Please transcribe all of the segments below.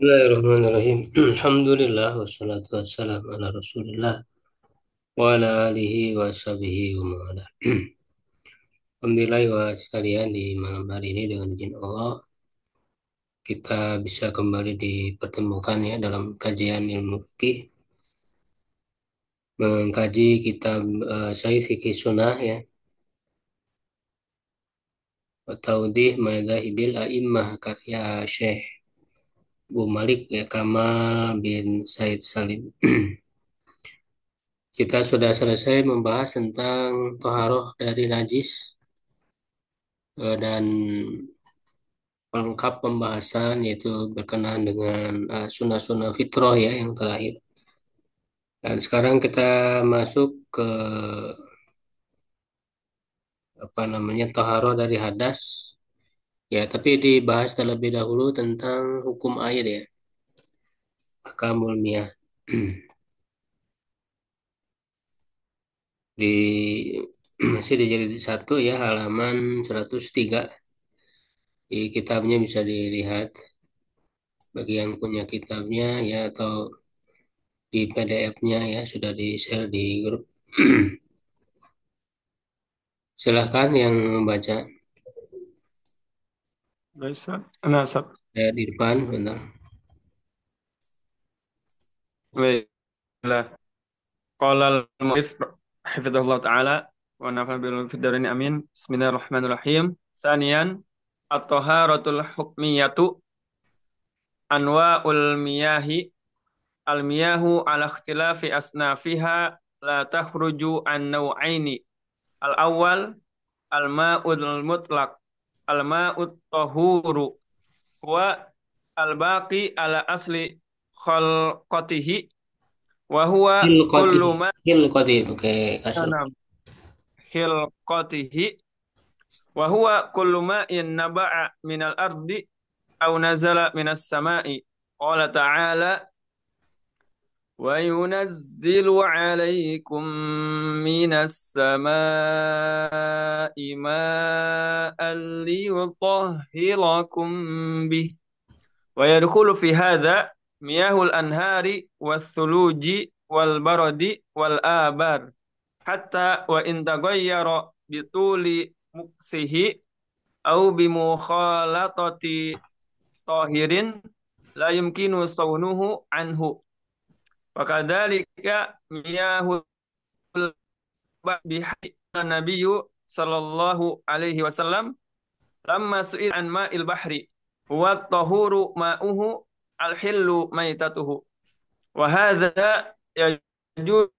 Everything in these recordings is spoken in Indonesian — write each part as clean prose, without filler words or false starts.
Bismillahirrahmanirrahim. Alhamdulillah wassalatu wassalamu ala Rasulillah wa ala alihi wa sahbihi wa mawala. Alhamdulillah wa sekalian di malam hari ini dengan izin Allah kita bisa kembali dipertemukan ya dalam kajian ilmu fikih, mengkaji kitab Sahih Fikih Sunnah ya, Taudih Madzahibil A'immah karya Syekh Bu Malik ya Kamal bin Said Salim. Kita sudah selesai membahas tentang toharoh dari najis dan pelengkap pembahasan yaitu berkenaan dengan sunnah-sunnah fitrah ya yang terakhir. Dan sekarang kita masuk ke apa namanya toharoh dari hadas ya, tapi dibahas terlebih dahulu tentang hukum air ya, akamul miyah. Di masih di jilid 1 ya halaman 103 di kitabnya bisa dilihat bagi yang punya kitabnya ya atau di PDF-nya ya sudah di-share di grup. Silahkan yang membaca. ليس أنا أسف. Ya, di depan, benar. Baiklah. Qala al-mu'allif hafizahullah taala wa nafa'ana bil fid dharain amin. Bismillahirrahmanirrahim. Saniyan at-taharatul hukmiyatu anwa'ul miyahi al-miyahu ala ikhtilafi asnafiha la takhruju an naw'aini. Al-awwal al-ma'ul mutlaq al-ma'ut tahuru wa al-baqi ala asli khalqatihi wa huwa Hilqati, kullu ma hilqati itu kayak kasur. anam khilqatihi wa huwa kullu ma in naba'a minal ardi aw nazala minas sama'i qala ta'ala wa yunazzilu 'alaykum minas sama'i ma'an liyutahhirakum bih wa yadkhulu fi hadha miyahul anhari was-suluji wal baradi wal abar hatta wa in taghayyara bituli muksihi au bimukhalatati tahirin la yumkinu sawnuhu anhu wa kadzalika miyahul bihi nabiyyu sallallahu alaihi wasallam lamma su'il an ma'il bahri huwa tahuru ma'uhu al-hillu maitatuhu wa hadza yajuz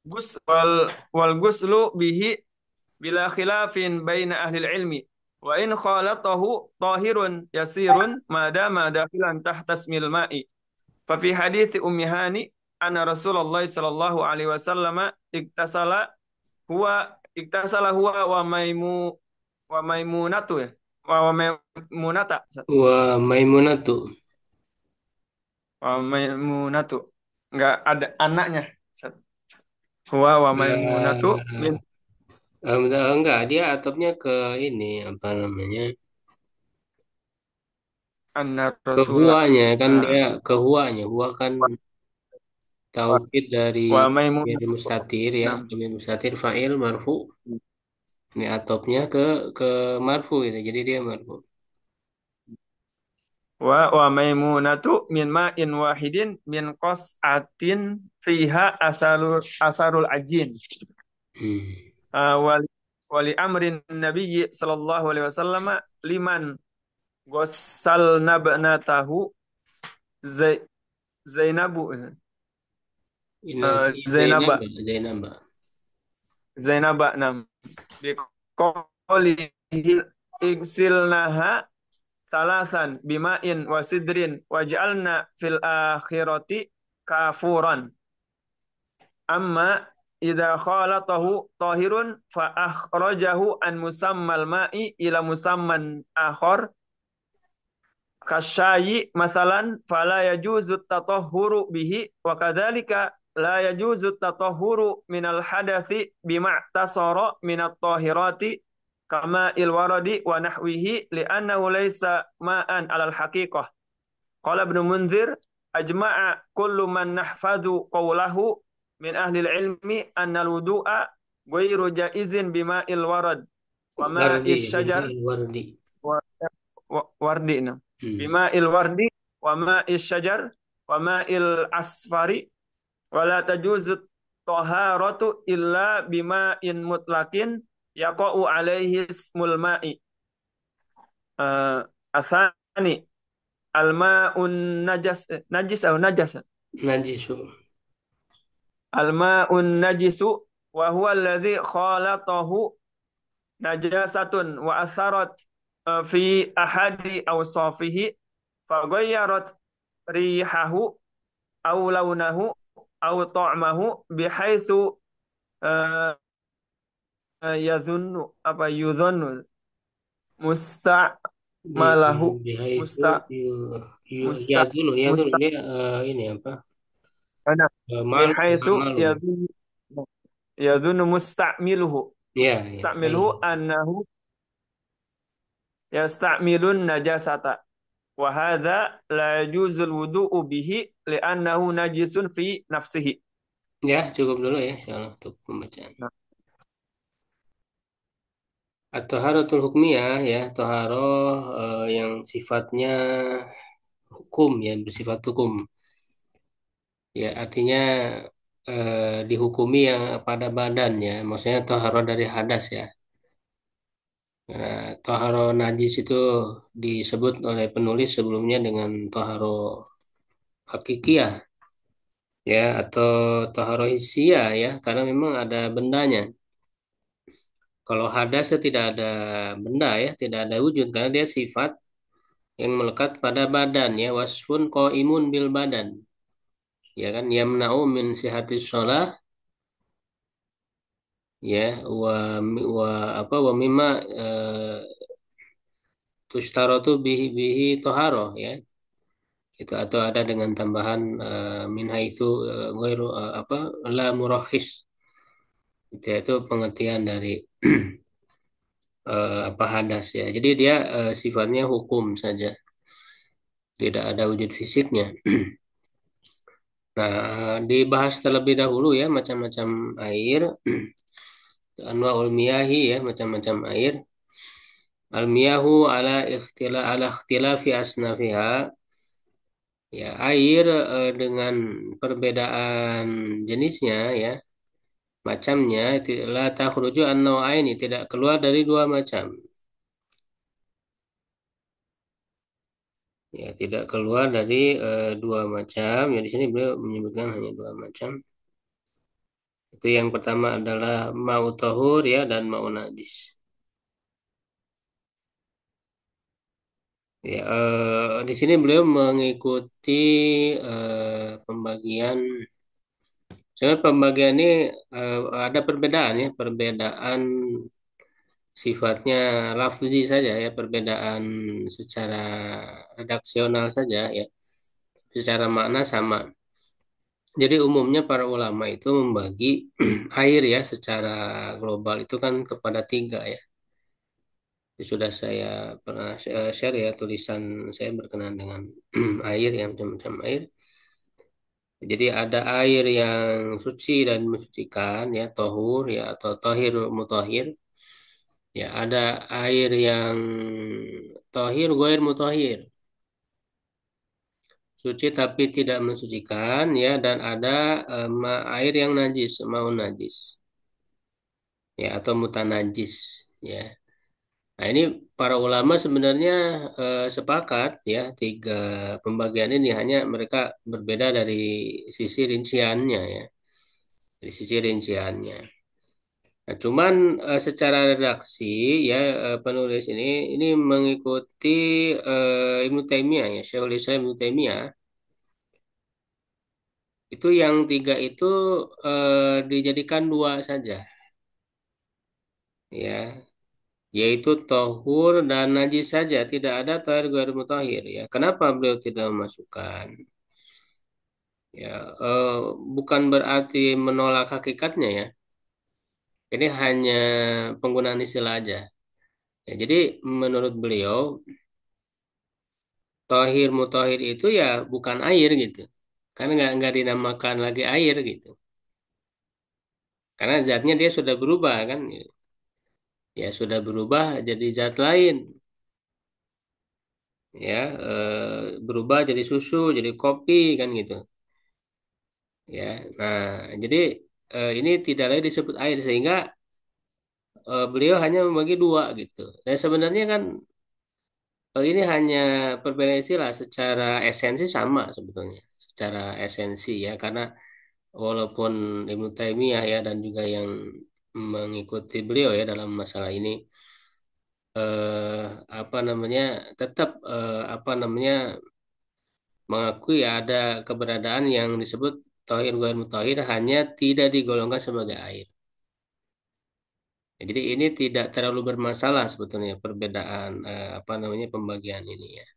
gus wal guslu bihi bila khilafin baina ahli ilmi wa in khalatahu tahirun yasirun madama dakhilan tahta ismil ma'i fa fi hadits ummi hani anna rasulullah sallallahu alaihi wasallam iktasala huwa wa maimunatu ya wa maimunata Wa Maimunatu. wa maimunatu enggak ada anaknya huwa wa maimunatu min Enggak, dia atapnya ke ini apa namanya? anna Ke rasulah huanya kan dia ke huanya. Hua kan wa, taukid dari wa dari maimunatu mustatir ya. nam Dari mustatir fa'il marfu. Ini atopnya ke marfu gitu. Jadi dia marfu. wa maimunatu min ma'in wahidin min qas'atin fiha asarul ajin. Hmm. Wali wali amrin nabiyyi sallallahu alaihi wasallam liman ghassal nabnatahu Zai- Zainabu Ini Zainab, Zainaba Zainab. Zainaba nam biqolihi igsilnaha salasan bima'in wa sidrin waj'alna fil akhirati kafuran amma idza khalatahu tahirun fa akhrajahu an musammal ma'i ila musamman akhar kasyayi masalan fala yajuzu tatahhuru bihi wa kadzalika la yajuzu tatahhuru minal hadathi bima tasara minat tahirati kama il-waradi wa nahwihi li'annahu laysa ma'an 'alal haqiqah. Qala Ibnu Munzir ajma'a kullu man nahfadhu qawlahu min ahli ilmi anna al-wudu'a ghairu jaizin bima'il warad wa Wardi, ma'is syajar wardi. wa wardi Hmm. bima'il wardi wa ma'is syajar wa ma'il asfari wa la tajuzu taharatu illa bima'in mutlaqin yaqa'u alaihi ismul ma'i. Asani al-ma'un najis atau najas. Najisu. Al-ma'un najisu wa huwa alladhi khalatahu najasatun wa atharat fi ahadi awsafihi faghayyarat rihahu aw launahu aw ta'mahu bihaitsu uh, yazunnu apa yuzannu musta'malahu Bihaitu musta musta yadunu, yadunu musta dia ini apa? ana Malu, bihaitsu malun. yazunnu musta'miluhu Ya, ya, musta'miluhu salah. annahu yasta'milun najasata wa hadza la yajuzul wudu'u bihi li'annahu najisun fi nafsihi. Ya, cukup dulu ya, insyaallah untuk pembacaan. Nah, At-taharatul hukmiyah ya, taharoh yang sifatnya hukum ya, bersifat hukum. Ya, artinya dihukumi yang pada badannya, maksudnya taharoh dari hadas ya. Karena taharoh najis itu disebut oleh penulis sebelumnya dengan taharoh hakikiyah ya atau taharoh hissiyah ya, karena memang ada bendanya. Kalau hadas ya tidak ada benda ya, tidak ada wujud karena dia sifat yang melekat pada badan ya, wasfun qaimun bil badan. Ya kan, yamna'u min sihatis shalah ya, wa apa wa mimma tustaratu bihi toharoh ya, itu atau ada dengan tambahan min haitsu ghairu apa la murakhis, itu pengertian dari apa hadas ya, jadi dia sifatnya hukum saja, tidak ada wujud fisiknya. Nah, dibahas terlebih dahulu ya macam-macam air, anwaul miyahi ya, macam-macam air. Al miyahu ala ikhtilafi asnafiha. Ya, air dengan perbedaan jenisnya ya, macamnya la takhruju an ini tidak keluar dari dua macam. Ya, tidak keluar dari dua macam. Ya, di sini beliau menyebutkan hanya dua macam. Itu yang pertama adalah mau tahur ya dan mau najis. Ya, di sini beliau mengikuti pembagian. Sebenarnya pembagian ini ada perbedaan ya, perbedaan sifatnya lafzi saja ya, perbedaan secara redaksional saja ya, secara makna sama. Jadi umumnya para ulama itu membagi air ya secara global itu kan kepada tiga ya. Ini sudah saya pernah share ya tulisan saya berkenaan dengan air ya, macam-macam air. Jadi ada air yang suci dan mensucikan ya, tohur ya atau tohir mutahhir. Ya, ada air yang tohir goir mutahhir, suci tapi tidak mensucikan ya, dan ada air yang najis, mau najis ya atau mutanajis ya. Nah, ini para ulama sebenarnya sepakat ya, tiga pembagian ini, hanya mereka berbeda dari sisi rinciannya ya, dari sisi rinciannya. Nah, cuman secara redaksi ya, penulis ini mengikuti Ibnu Taimiyah ya, Syekhul Islam Ibnu Taimiyah. Itu yang tiga itu dijadikan dua saja ya, yaitu tohur dan najis saja, tidak ada tohir gair mutahhir ya. Kenapa beliau tidak memasukkan? Ya, bukan berarti menolak hakikatnya ya. Ini hanya penggunaan istilah aja. Ya, jadi menurut beliau tohir mutohir itu ya bukan air gitu. Karena nggak dinamakan lagi air gitu. Karena zatnya dia sudah berubah kan. Ya sudah berubah jadi zat lain. Ya berubah jadi susu, jadi kopi kan gitu. Ya, nah jadi ini tidak lagi disebut air sehingga beliau hanya membagi dua gitu. Dan sebenarnya kan ini hanya perbedaan istilah secara esensi sama sebetulnya, secara esensi ya karena walaupun Ibnu Taimiyah ya dan juga yang mengikuti beliau ya dalam masalah ini eh, apa namanya tetap apa namanya mengakui ada keberadaan yang disebut tauhid ghair mutahhir hanya tidak digolongkan sebagai air. Ya, jadi ini tidak terlalu bermasalah sebetulnya perbedaan apa namanya pembagian ini ya.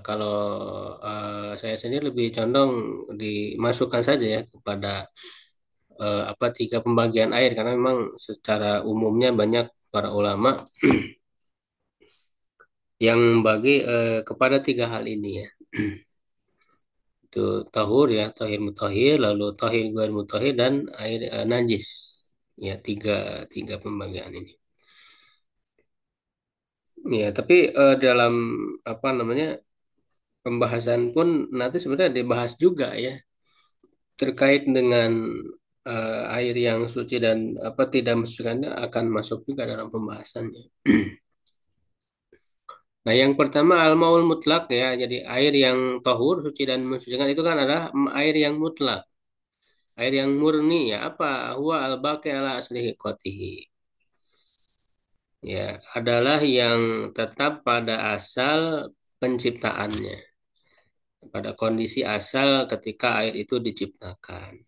Kalau saya sendiri lebih condong dimasukkan saja ya kepada apa tiga pembagian air karena memang secara umumnya banyak para ulama yang membagi kepada tiga hal ini ya. Itu tahur ya, tahir mutahhir, lalu tahir ghair mutahhir dan air najis. Ya, tiga pembagian ini. Ya, tapi dalam apa namanya pembahasan pun nanti sebenarnya dibahas juga ya terkait dengan air yang suci dan apa tidak mensucikannya akan masuk juga dalam pembahasannya. Nah, yang pertama al-maul mutlak ya. Jadi air yang tahur, suci dan mensucikan itu kan adalah air yang mutlak, air yang murni ya. Apa? Huwa al-baqi ala aslihi qatihi. Ya, adalah yang tetap pada asal penciptaannya, pada kondisi asal ketika air itu diciptakan.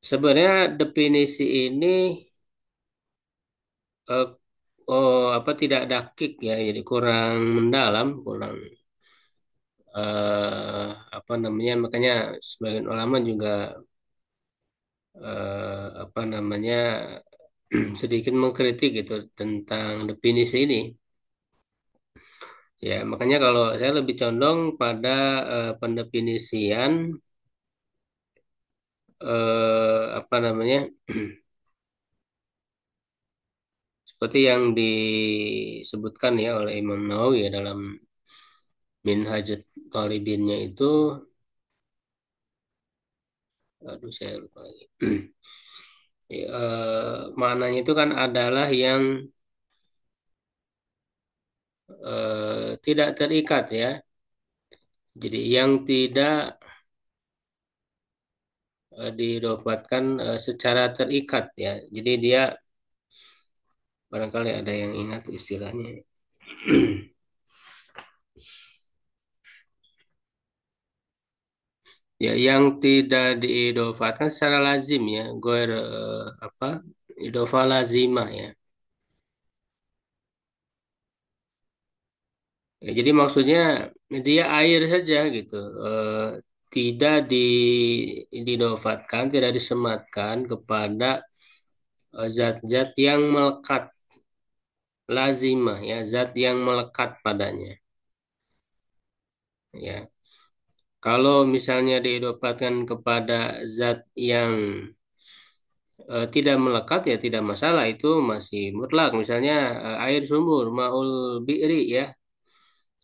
Sebenarnya definisi ini eh, apa tidak dakik ya, jadi kurang mendalam, kurang apa namanya makanya sebagian ulama juga apa namanya sedikit mengkritik gitu tentang definisi ini. Ya, makanya kalau saya lebih condong pada pendefinisian apa namanya seperti yang disebutkan ya oleh Imam Nawawi ya dalam Minhajut Talibinnya itu, aduh saya lupa lagi. Ya, maknanya itu kan adalah yang tidak terikat ya. Jadi yang tidak didapatkan secara terikat ya. Jadi dia barangkali ada yang ingat istilahnya. Ya, yang tidak diidofatkan secara lazim ya, goer apa idofa lazimah ya. Ya, jadi maksudnya dia air saja gitu, tidak didofatkan, tidak disematkan kepada zat-zat yang melekat, lazimah ya, zat yang melekat padanya. Ya, kalau misalnya diidofatkan kepada zat yang tidak melekat ya tidak masalah itu masih mutlak. Misalnya air sumur, maul bi'ri ya,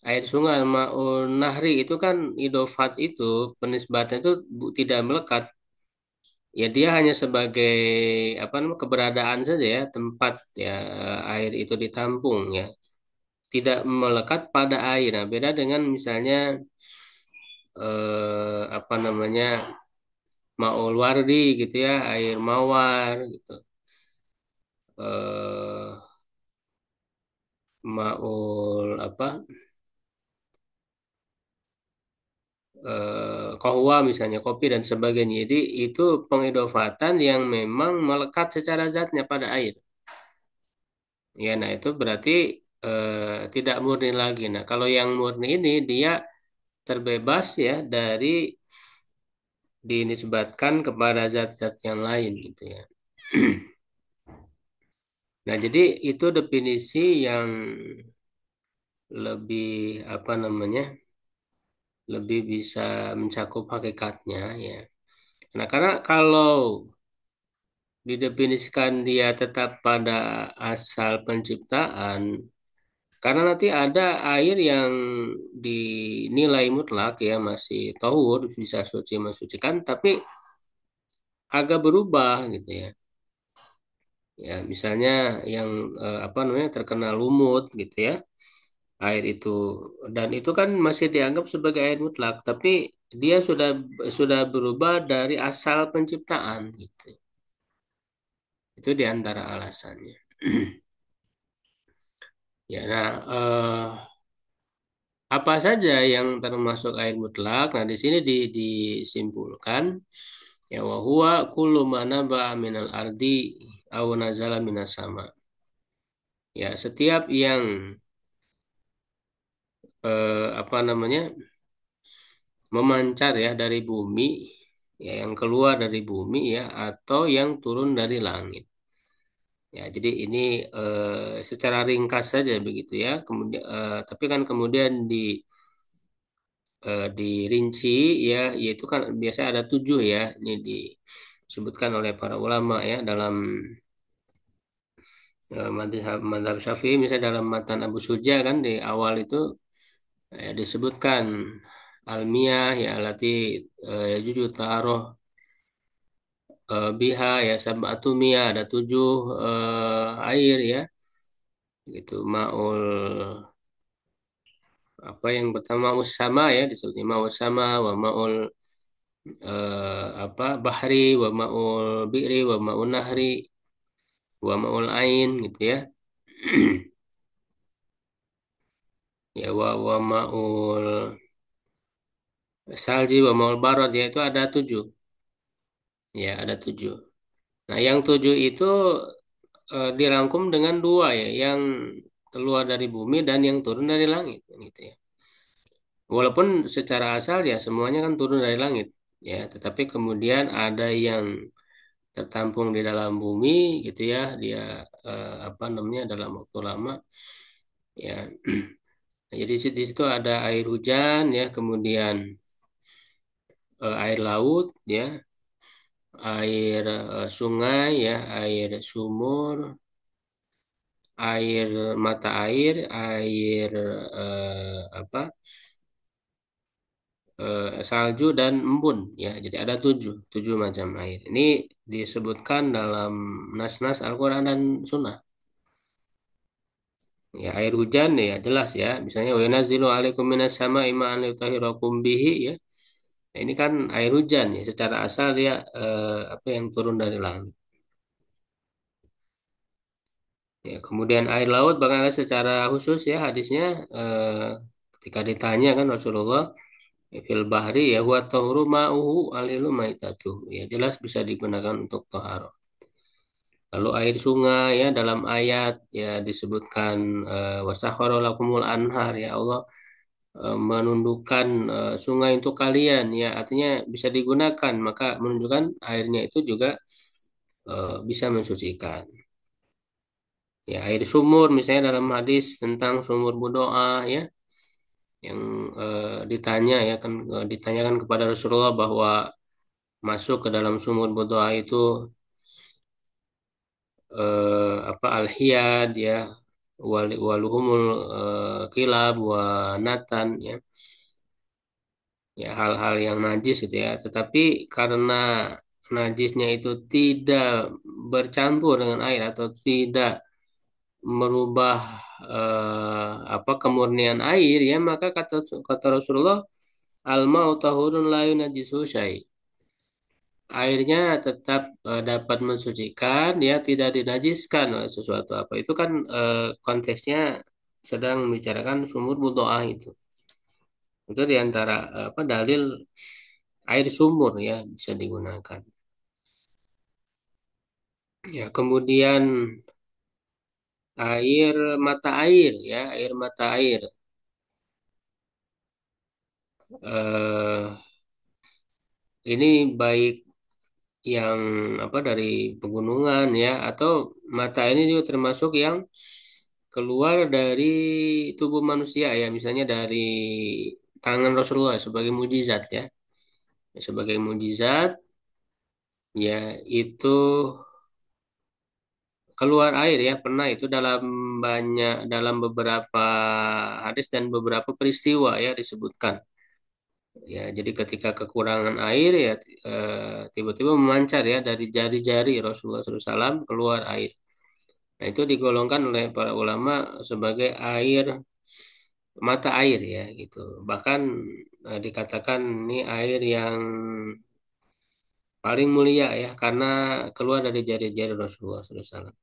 air sungai, maul nahri itu kan idofat itu penisbatan itu tidak melekat. Ya dia hanya sebagai apa namanya keberadaan saja ya tempat ya air itu ditampung ya tidak melekat pada air. Nah beda dengan misalnya apa namanya maul wardi gitu ya air mawar gitu. eh maul apa kohwa misalnya kopi dan sebagainya. Jadi itu pengidofatan yang memang melekat secara zatnya pada air. Ya, nah itu berarti tidak murni lagi. Nah, kalau yang murni ini dia terbebas ya dari dinisbatkan kepada zat-zat yang lain gitu ya. Nah, jadi itu definisi yang lebih apa namanya, lebih bisa mencakup hakikatnya ya. Nah, karena kalau didefinisikan dia tetap pada asal penciptaan, karena nanti ada air yang dinilai mutlak ya masih tauhur bisa suci mensucikan, tapi agak berubah gitu ya. Ya, misalnya yang apa namanya terkena lumut gitu ya, air itu dan itu kan masih dianggap sebagai air mutlak, tapi dia sudah berubah dari asal penciptaan gitu. Itu diantara alasannya. Ya, nah apa saja yang termasuk air mutlak? Nah, di sini disimpulkan ya wa huwa kullu ma naba'a minal ardi aw nazala minas sama. Ya, setiap yang apa namanya memancar ya dari bumi, ya yang keluar dari bumi ya atau yang turun dari langit. Ya, jadi ini secara ringkas saja begitu ya. Kemudian tapi kan kemudian dirinci ya, yaitu kan biasanya ada 7 ya. Ini disebutkan oleh para ulama ya dalam madhab Syafi'i, misalnya dalam matan Abu Suja kan di awal itu disebutkan almiyah ya alati jujur taruh biha ya sab'atu miyah, ada 7 air ya, gitu maul apa yang pertama maus sama ya disebutnya maus sama wa maul apa bahri wa maul bi'ri wa maul nahri wa maul ain gitu ya. Ya wa maul salji wa maul barad ya itu ada 7 ya ada 7. Nah yang 7 itu dirangkum dengan dua ya, yang keluar dari bumi dan yang turun dari langit gitu ya. Walaupun secara asal ya semuanya kan turun dari langit ya, tetapi kemudian ada yang tertampung di dalam bumi gitu ya, dia apa namanya dalam waktu lama ya. Jadi di situ ada air hujan ya, kemudian air laut ya, air sungai ya, air sumur, air mata air, air apa salju dan embun ya. Jadi ada 7 macam air. Ini disebutkan dalam nas-nas Al-Quran dan Sunnah. Ya air hujan ya jelas ya. Misalnya wa yunazzilu 'alaikum minas sama'i ma'an liyutahhirakum bihi ya. Nah, ini kan air hujan ya. Secara asal dia apa yang turun dari langit. Ya, kemudian air laut bahkan ada secara khusus ya hadisnya ketika ditanya kan Rasulullah fil bahri ya huwa tahuru ma'uhu alilu maitatu. Ya jelas bisa digunakan untuk toharo. Lalu air sungai ya dalam ayat ya disebutkan wasakhara lakumul anhar ya Allah menundukkan sungai untuk kalian ya artinya bisa digunakan maka menunjukkan airnya itu juga bisa mensucikan. Ya air sumur misalnya dalam hadis tentang sumur Budoa ya yang ditanya ya kan ditanyakan kepada Rasulullah bahwa masuk ke dalam sumur Budoa itu apa alhiyad ya waluhumul kilab wa natan ya ya hal-hal yang najis gitu ya, tetapi karena najisnya itu tidak bercampur dengan air atau tidak merubah apa kemurnian air ya maka kata kata Rasulullah al mau tahurun la yunajjisu syai, airnya tetap dapat mensucikan ya tidak dinajiskan oleh sesuatu apa itu kan konteksnya sedang membicarakan sumur budoah itu diantara apa dalil air sumur ya bisa digunakan ya. Kemudian air mata air ya air mata air eh, ini baik yang apa dari pegunungan ya, atau mata ini juga termasuk yang keluar dari tubuh manusia ya, misalnya dari tangan Rasulullah sebagai mujizat ya. Sebagai mujizat ya, itu keluar air ya, pernah itu dalam dalam beberapa hadis dan beberapa peristiwa ya disebutkan. Ya, jadi ketika kekurangan air ya, tiba-tiba memancar ya dari jari-jari Rasulullah SAW keluar air. Nah, itu digolongkan oleh para ulama sebagai air, mata air ya gitu. Bahkan dikatakan ini air yang paling mulia ya, karena keluar dari jari-jari Rasulullah SAW.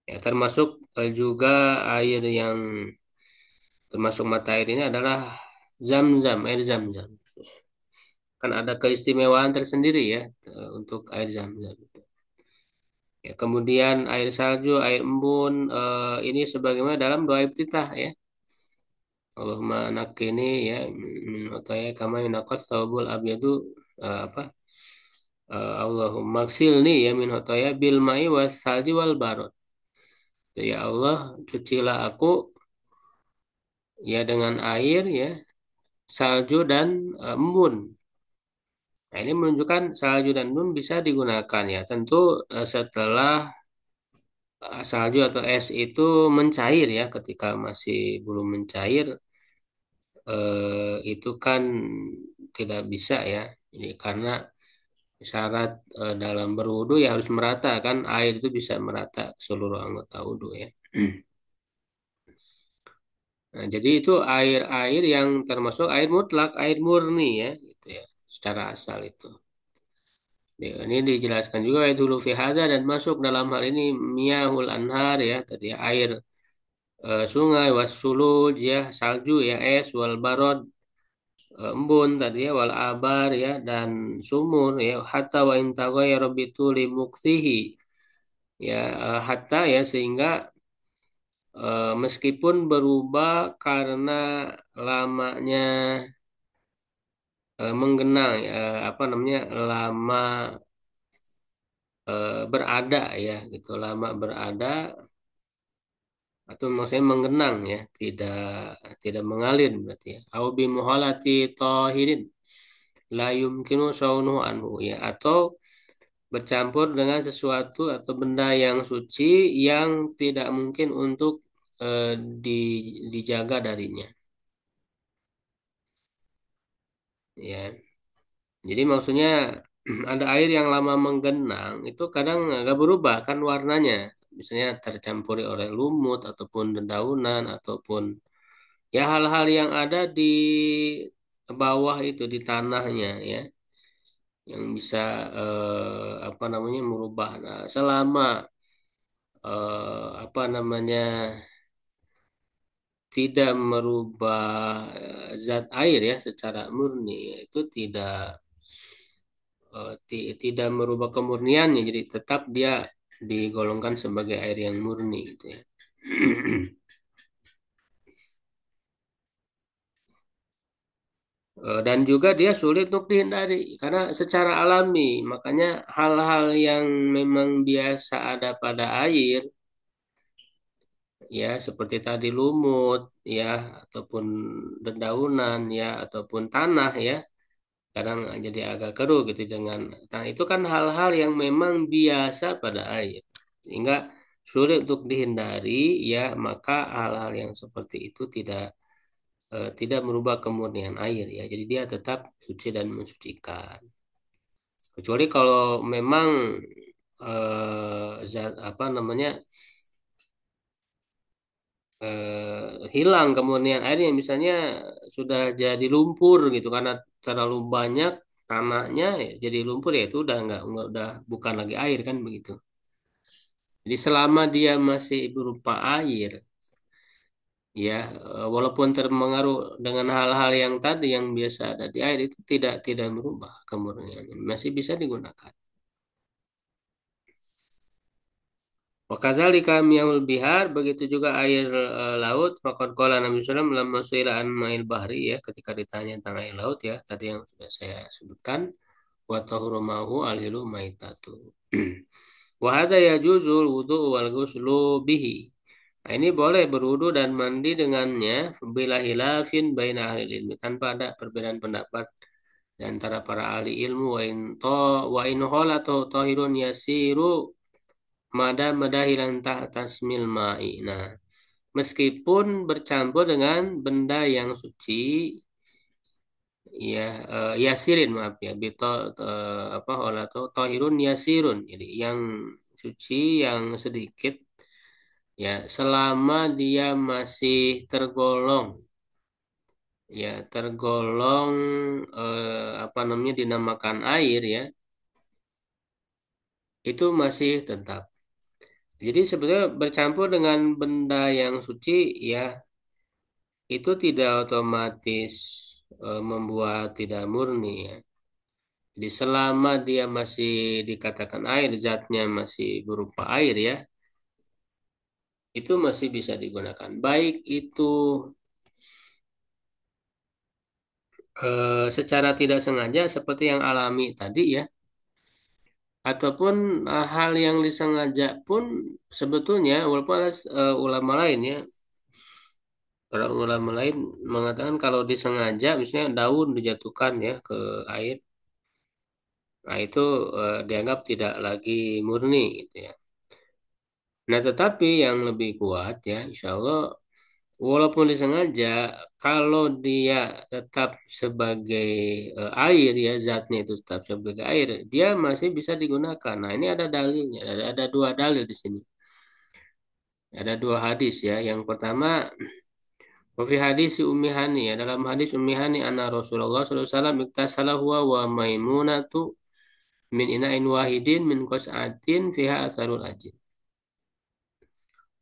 Ya, termasuk juga air yang termasuk mata air ini adalah zam-zam, air zam-zam. Kan ada keistimewaan tersendiri ya untuk air zam-zam. Ya, kemudian air salju, air embun, ini sebagaimana dalam doa iftitah ya. Allahumma nakini ya min ya kama yunaqas thawbul abyadu, apa? Allahumma ksilni ya min ya bil mai was salji wal barod. Ya Allah, cucilah aku ya dengan air ya, salju dan embun. Nah, ini menunjukkan salju dan embun bisa digunakan ya. Tentu setelah salju atau es itu mencair ya, ketika masih belum mencair itu kan tidak bisa ya. Jadi karena syarat dalam berwudu ya harus merata kan, air itu bisa merata ke seluruh anggota wudu ya. Nah, jadi itu air-air yang termasuk air mutlak, air murni ya, gitu ya, secara asal itu. Ya, ini dijelaskan juga itu fi hadza, dan masuk dalam hal ini miyahul anhar ya, tadi ya, air sungai, wasuluj ya, salju ya, es, wal barod, embun tadi ya, wal abar ya, dan sumur ya, hatta wa intago ya robitu limuksihi ya, hatta ya, sehingga meskipun berubah karena lamanya menggenang ya, apa namanya, lama berada ya gitu, lama berada atau maksudnya menggenang ya, tidak mengalir berarti ya, au bi muhalati tahirin la yumkinu saunu anhu ya, atau bercampur dengan sesuatu atau benda yang suci yang tidak mungkin untuk eh, dijaga darinya ya. Jadi maksudnya ada air yang lama menggenang itu kadang agak berubah kan warnanya, misalnya tercampuri oleh lumut ataupun dedaunan ataupun ya hal-hal yang ada di bawah itu di tanahnya ya, yang bisa apa namanya merubah. Nah, selama apa namanya tidak merubah zat air ya secara murni, itu tidak merubah kemurniannya, jadi tetap dia digolongkan sebagai air yang murni gitu ya. Dan juga dia sulit untuk dihindari karena secara alami, makanya hal-hal yang memang biasa ada pada air ya, seperti tadi lumut ya, ataupun dedaunan ya, ataupun tanah ya, kadang jadi agak keruh gitu dengan tanah, itu kan hal-hal yang memang biasa pada air sehingga sulit untuk dihindari ya, maka hal-hal yang seperti itu tidak merubah kemurnian air ya, jadi dia tetap suci dan mensucikan, kecuali kalau memang zat apa namanya hilang kemurnian airnya, misalnya sudah jadi lumpur gitu karena terlalu banyak tanahnya ya, jadi lumpur ya, itu udah nggak udah bukan lagi air kan begitu. Jadi selama dia masih berupa air ya, walaupun terpengaruh dengan hal-hal yang tadi yang biasa ada di air, itu tidak merubah kemurniannya, masih bisa digunakan. Wakadzalika miyahul bihar, begitu juga air laut. Faqad qala Nabi SAW lamma suila an ma'il bahri ya, ketika ditanya tentang air laut ya, tadi yang sudah saya sebutkan. wa tahuru ma'hu al-hilu maitatu. Wa hadza yajuzul wudu wal ghuslu bihi. Nah, ini boleh berwudu dan mandi dengannya bila hilafin baina ahli ilmi tanpa ada perbedaan pendapat di antara para ahli ilmu wa in khalatu tahirun yasiru mada madahilan tasmil ma'i. Nah, meskipun bercampur dengan benda yang suci ya yasirin maaf ya bito apa khalatu tahirun yasirun jadi yang suci yang sedikit ya selama dia masih tergolong ya tergolong apa namanya dinamakan air ya itu masih tetap. Jadi sebetulnya bercampur dengan benda yang suci ya itu tidak otomatis membuat tidak murni ya. Jadi selama dia masih dikatakan air, zatnya masih berupa air ya, itu masih bisa digunakan. Baik itu secara tidak sengaja seperti yang alami tadi ya, ataupun hal yang disengaja pun sebetulnya walaupun ada ulama lain ya, para ulama lain mengatakan kalau disengaja misalnya daun dijatuhkan ya ke air, nah itu dianggap tidak lagi murni gitu ya. Nah tetapi yang lebih kuat ya insya Allah walaupun disengaja kalau dia tetap sebagai air ya zatnya itu tetap sebagai air dia masih bisa digunakan. Nah ini ada dalilnya ada dua dalil di sini. Ada dua hadis ya. Yang pertama fi hadis Ummi Hani ya dalam hadis Ummi Hani anna Rasulullah SAW iktasala huwa wa Maimunatu min ina'in wahidin min qas'atin fiha asarul ajin.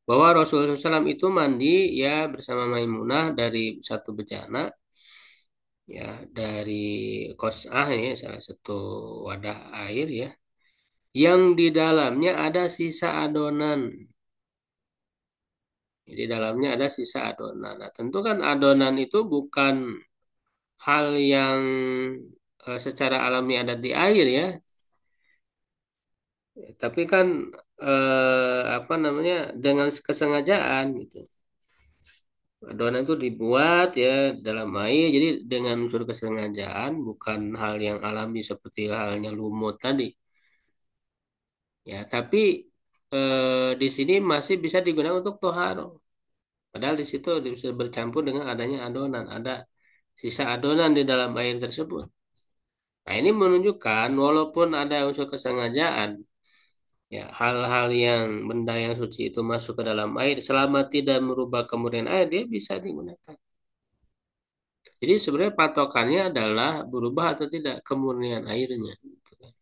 Bahwa Rasulullah SAW itu mandi ya bersama Maimunah dari satu bejana ya dari qas'ah ya salah satu wadah air ya yang di dalamnya ada sisa adonan. Di dalamnya ada sisa adonan. Nah, tentu kan adonan itu bukan hal yang secara alami ada di air ya. Tapi kan apa namanya dengan kesengajaan gitu. Adonan itu dibuat ya dalam air, jadi dengan unsur kesengajaan bukan hal yang alami seperti halnya lumut tadi. Ya, tapi di sini masih bisa digunakan untuk toharo. Padahal di situ bisa bercampur dengan adanya adonan, ada sisa adonan di dalam air tersebut. Nah, ini menunjukkan walaupun ada unsur kesengajaan, ya hal-hal yang benda yang suci itu masuk ke dalam air selama tidak merubah kemurnian air dia bisa digunakan. Jadi sebenarnya patokannya adalah berubah atau tidak kemurnian airnya. Gitu kan.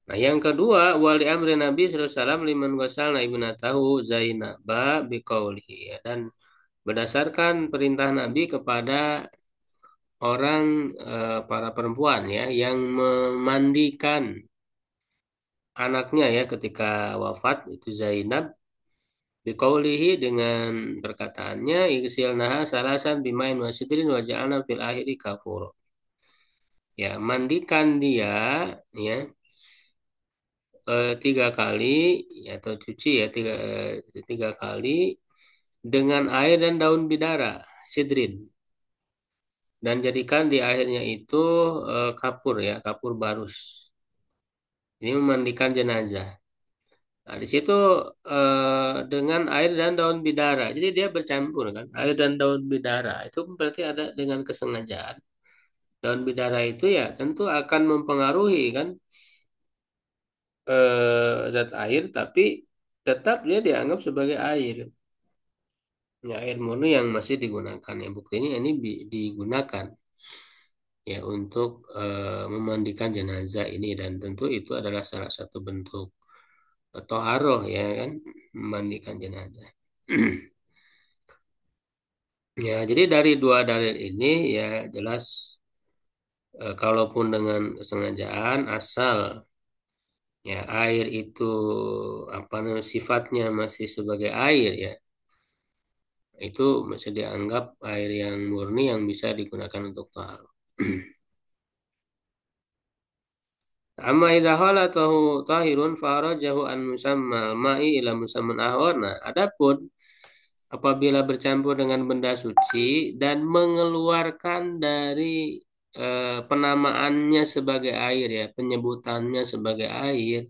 Nah, yang kedua, wali amri Nabi SAW liman ghasalna ibnatahu Zainaba biqaulihi ya. Dan berdasarkan perintah Nabi kepada orang para perempuan ya yang memandikan anaknya ya ketika wafat itu Zainab biqaulihi dengan perkataannya igsilnaha salasan bimain wasidrin wa ja'alna fil akhiri kafur. Ya, mandikan dia ya tiga kali ya, atau cuci ya tiga kali dengan air dan daun bidara sidrin dan jadikan di akhirnya itu kapur ya kapur barus. Ini memandikan jenazah. Nah, di situ dengan air dan daun bidara. Jadi dia bercampur kan, air dan daun bidara. Itu berarti ada dengan kesengajaan. Daun bidara itu ya tentu akan mempengaruhi kan zat air, tapi tetap dia dianggap sebagai air. Ya, air murni yang masih digunakan. Ya, buktinya ini digunakan ya untuk memandikan jenazah ini dan tentu itu adalah salah satu bentuk toharoh ya kan memandikan jenazah. Ya, jadi dari dua dalil ini ya jelas kalaupun dengan kesengajaan asal ya air itu apa namanya sifatnya masih sebagai air ya Itu masih dianggap air yang murni yang bisa digunakan untuk taharah. Amma idza khalatahu tahirun farajahu an musammal ma'i ila musamman ahwar. Nah, adapun apabila bercampur dengan benda suci dan mengeluarkan dari penamaannya sebagai air ya, penyebutannya sebagai air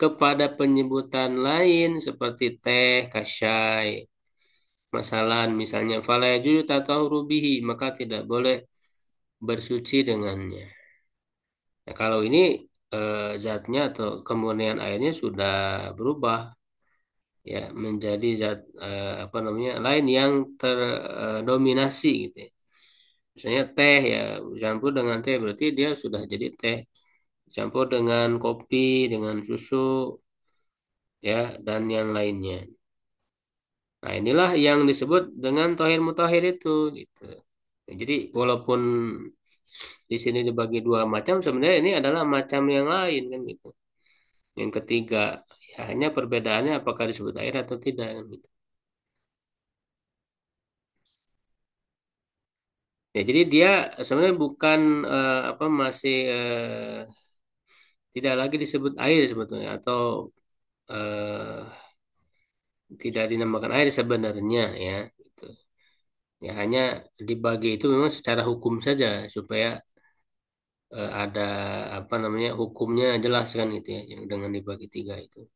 kepada penyebutan lain seperti teh, kasyai, masalan misalnya fala yajuzu tatahuru bihi, maka tidak boleh bersuci dengannya. Nah, kalau ini zatnya atau kemurnian airnya sudah berubah ya menjadi zat apa namanya lain yang terdominasi gitu ya. Misalnya teh ya campur dengan teh berarti dia sudah jadi teh. Campur dengan kopi, dengan susu ya dan yang lainnya. Nah, inilah yang disebut dengan tohir mutahhir itu gitu. Nah, jadi walaupun di sini dibagi dua macam, sebenarnya ini adalah macam yang lain kan gitu. Yang ketiga, ya hanya perbedaannya apakah disebut air atau tidak kan gitu. Ya, jadi dia sebenarnya bukan apa masih tidak lagi disebut air sebetulnya atau eh, tidak dinamakan air sebenarnya ya. Gitu. Ya hanya dibagi itu memang secara hukum saja supaya ada apa namanya hukumnya jelas kan gitu ya yang dengan dibagi tiga itu.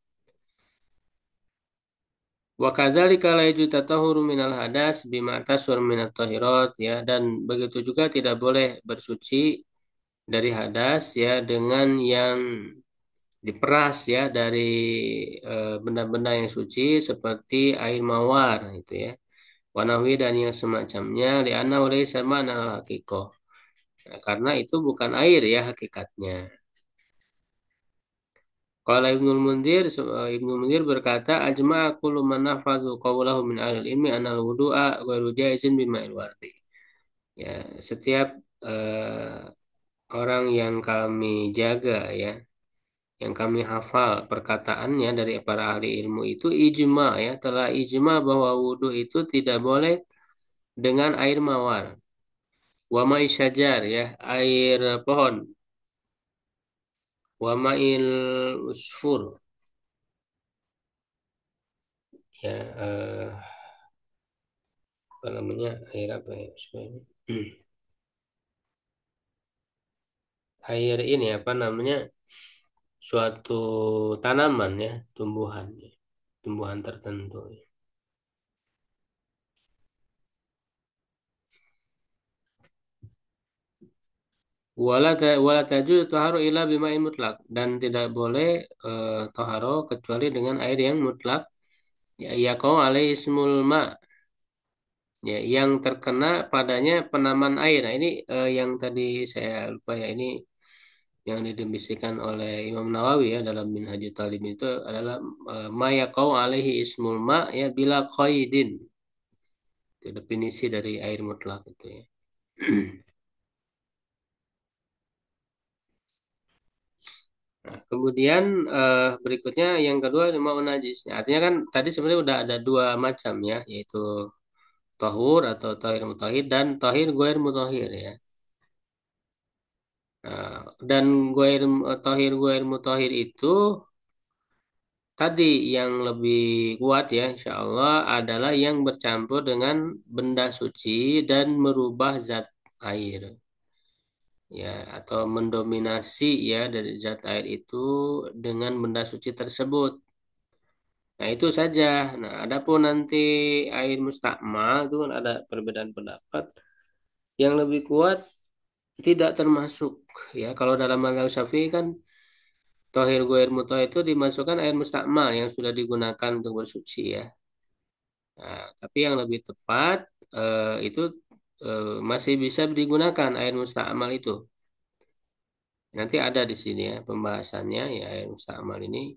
Wa kadzalika la yajuzu tatahhuru minal hadas bima tasur minat tahirat ya dan begitu juga tidak boleh bersuci dari hadas ya dengan yang diperas ya dari benda-benda yang suci seperti air mawar itu ya. Wanawi dan yang semacamnya li'annahu laysa ma'nan al-haqiqah. Ya, karena itu bukan air ya hakikatnya. Qala Ibnul Munzir, Ibnu Munzir berkata, ajma'a kullu man nafadhu qawlahu min ahli ilmi anal wudu'a ghairu jaizin bima'il wardi. Ya, setiap eh, orang yang kami jaga ya, yang kami hafal perkataannya dari para ahli ilmu itu ijma ya, telah ijma bahwa wudhu itu tidak boleh dengan air mawar. Wa ma'i syajar ya, air pohon. Wa ma'il usfur ya apa namanya air apa ya sebenarnya? Air ini apa namanya suatu tanaman ya tumbuhan ya. Tumbuhan tertentu ya. Wala tajuz taharu illa bima'in mutlak dan tidak boleh taharo kecuali dengan air yang mutlak ya kau alaihi ismul ma ya yang terkena padanya penamaan air. Nah, ini yang tadi saya lupa ya ini yang didefinisikan oleh Imam Nawawi ya dalam Minhajul Talim itu adalah ma yaqau alaihi ismul ma ya bila qaidin. Itu definisi dari air mutlak itu ya. Nah, kemudian berikutnya yang kedua mau najis. Nah, artinya kan tadi sebenarnya udah ada dua macam ya, yaitu tahur atau tahir mutahhir dan tahir goir mutahhir ya. Nah, dan tahir goir mutahhir itu tadi yang lebih kuat ya, insya Allah adalah yang bercampur dengan benda suci dan merubah zat air ya atau mendominasi ya dari zat air itu dengan benda suci tersebut. Nah, itu saja. Nah, adapun nanti air mustakmal itu kan ada perbedaan pendapat. Yang lebih kuat tidak termasuk ya. Kalau dalam mazhab Syafi'i kan tohir goir mutoh itu dimasukkan air mustakmal yang sudah digunakan untuk bersuci ya. Nah, tapi yang lebih tepat itu masih bisa digunakan air mustakmal itu. Nanti ada di sini ya pembahasannya ya air mustakmal ini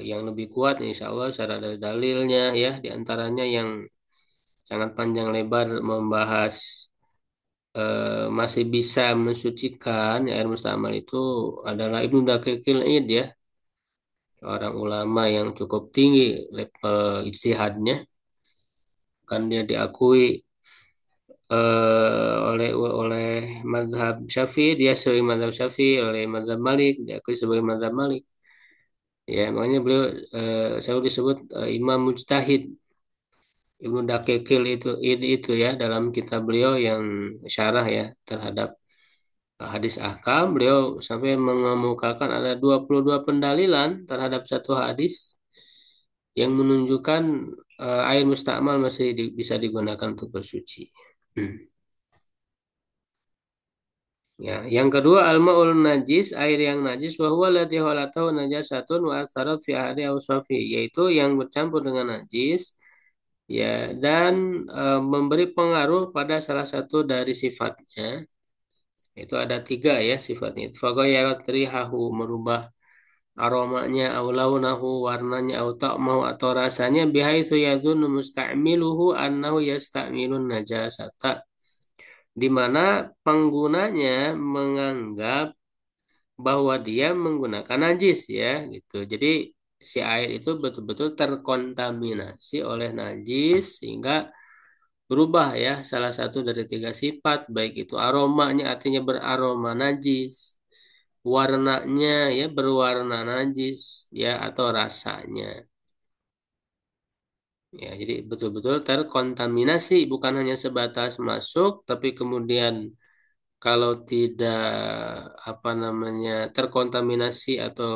yang lebih kuat insya Allah secara dari dalilnya ya diantaranya yang sangat panjang lebar membahas masih bisa mensucikan ya, air mustamal itu adalah Ibnu Daqiqil Id ya orang ulama yang cukup tinggi level ijtihadnya kan dia diakui oleh mazhab Syafi'i, dia sebagai mazhab Syafi'i, oleh mazhab Malik diakui sebagai mazhab Malik. Ya, makanya beliau selalu disebut Imam Mujtahid. Ibnu Daqiqil itu ya dalam kitab beliau yang syarah ya terhadap hadis ahkam, beliau sampai mengemukakan ada 22 pendalilan terhadap satu hadis yang menunjukkan air mustakmal masih bisa digunakan untuk bersuci. Hmm. Ya, yang kedua al-ma'ul najis, air yang najis wa huwa alladhi khalatahu najasatun wa atharat fi ahadi awsafi, yaitu yang bercampur dengan najis ya dan memberi pengaruh pada salah satu dari sifatnya. Itu ada tiga ya sifatnya. Faghayarat rihahu, merubah aromanya, au launahu, warnanya, au ta'mahu, atau rasanya, bihaitsu yadhunnu musta'miluhu annahu yasta'milun najasata, di mana penggunanya menganggap bahwa dia menggunakan najis ya gitu. Jadi si air itu betul-betul terkontaminasi oleh najis sehingga berubah ya salah satu dari tiga sifat, baik itu aromanya artinya beraroma najis, warnanya ya berwarna najis ya, atau rasanya. Ya, jadi betul-betul terkontaminasi, bukan hanya sebatas masuk, tapi kemudian kalau tidak apa namanya terkontaminasi atau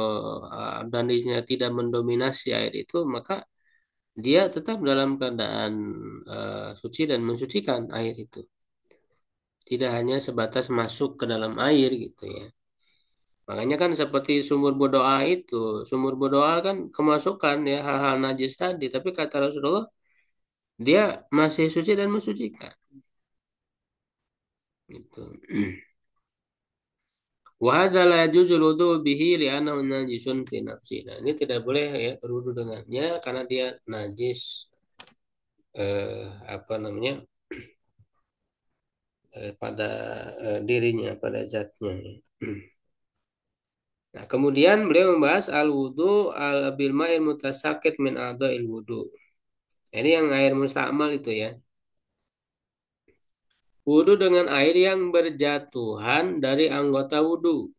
dandisnya tidak mendominasi air itu, maka dia tetap dalam keadaan suci dan mensucikan air itu. Tidak hanya sebatas masuk ke dalam air gitu ya. Makanya kan seperti sumur berdoa itu, sumur berdoa kan kemasukan ya hal-hal najis tadi, tapi kata Rasulullah dia masih suci dan mensucikan gitu. Wa hadza la yajuzul wudu bihi li'annahu najisun fi nafsi. Nah, ini tidak boleh ya berwudu dengannya karena dia najis apa namanya pada dirinya, pada zatnya. Nah, kemudian beliau membahas al-wudu bil ma'il mutasakit min a'dha'il wudu. Ini yang air mustakmal itu ya. Wudu dengan air yang berjatuhan dari anggota wudu.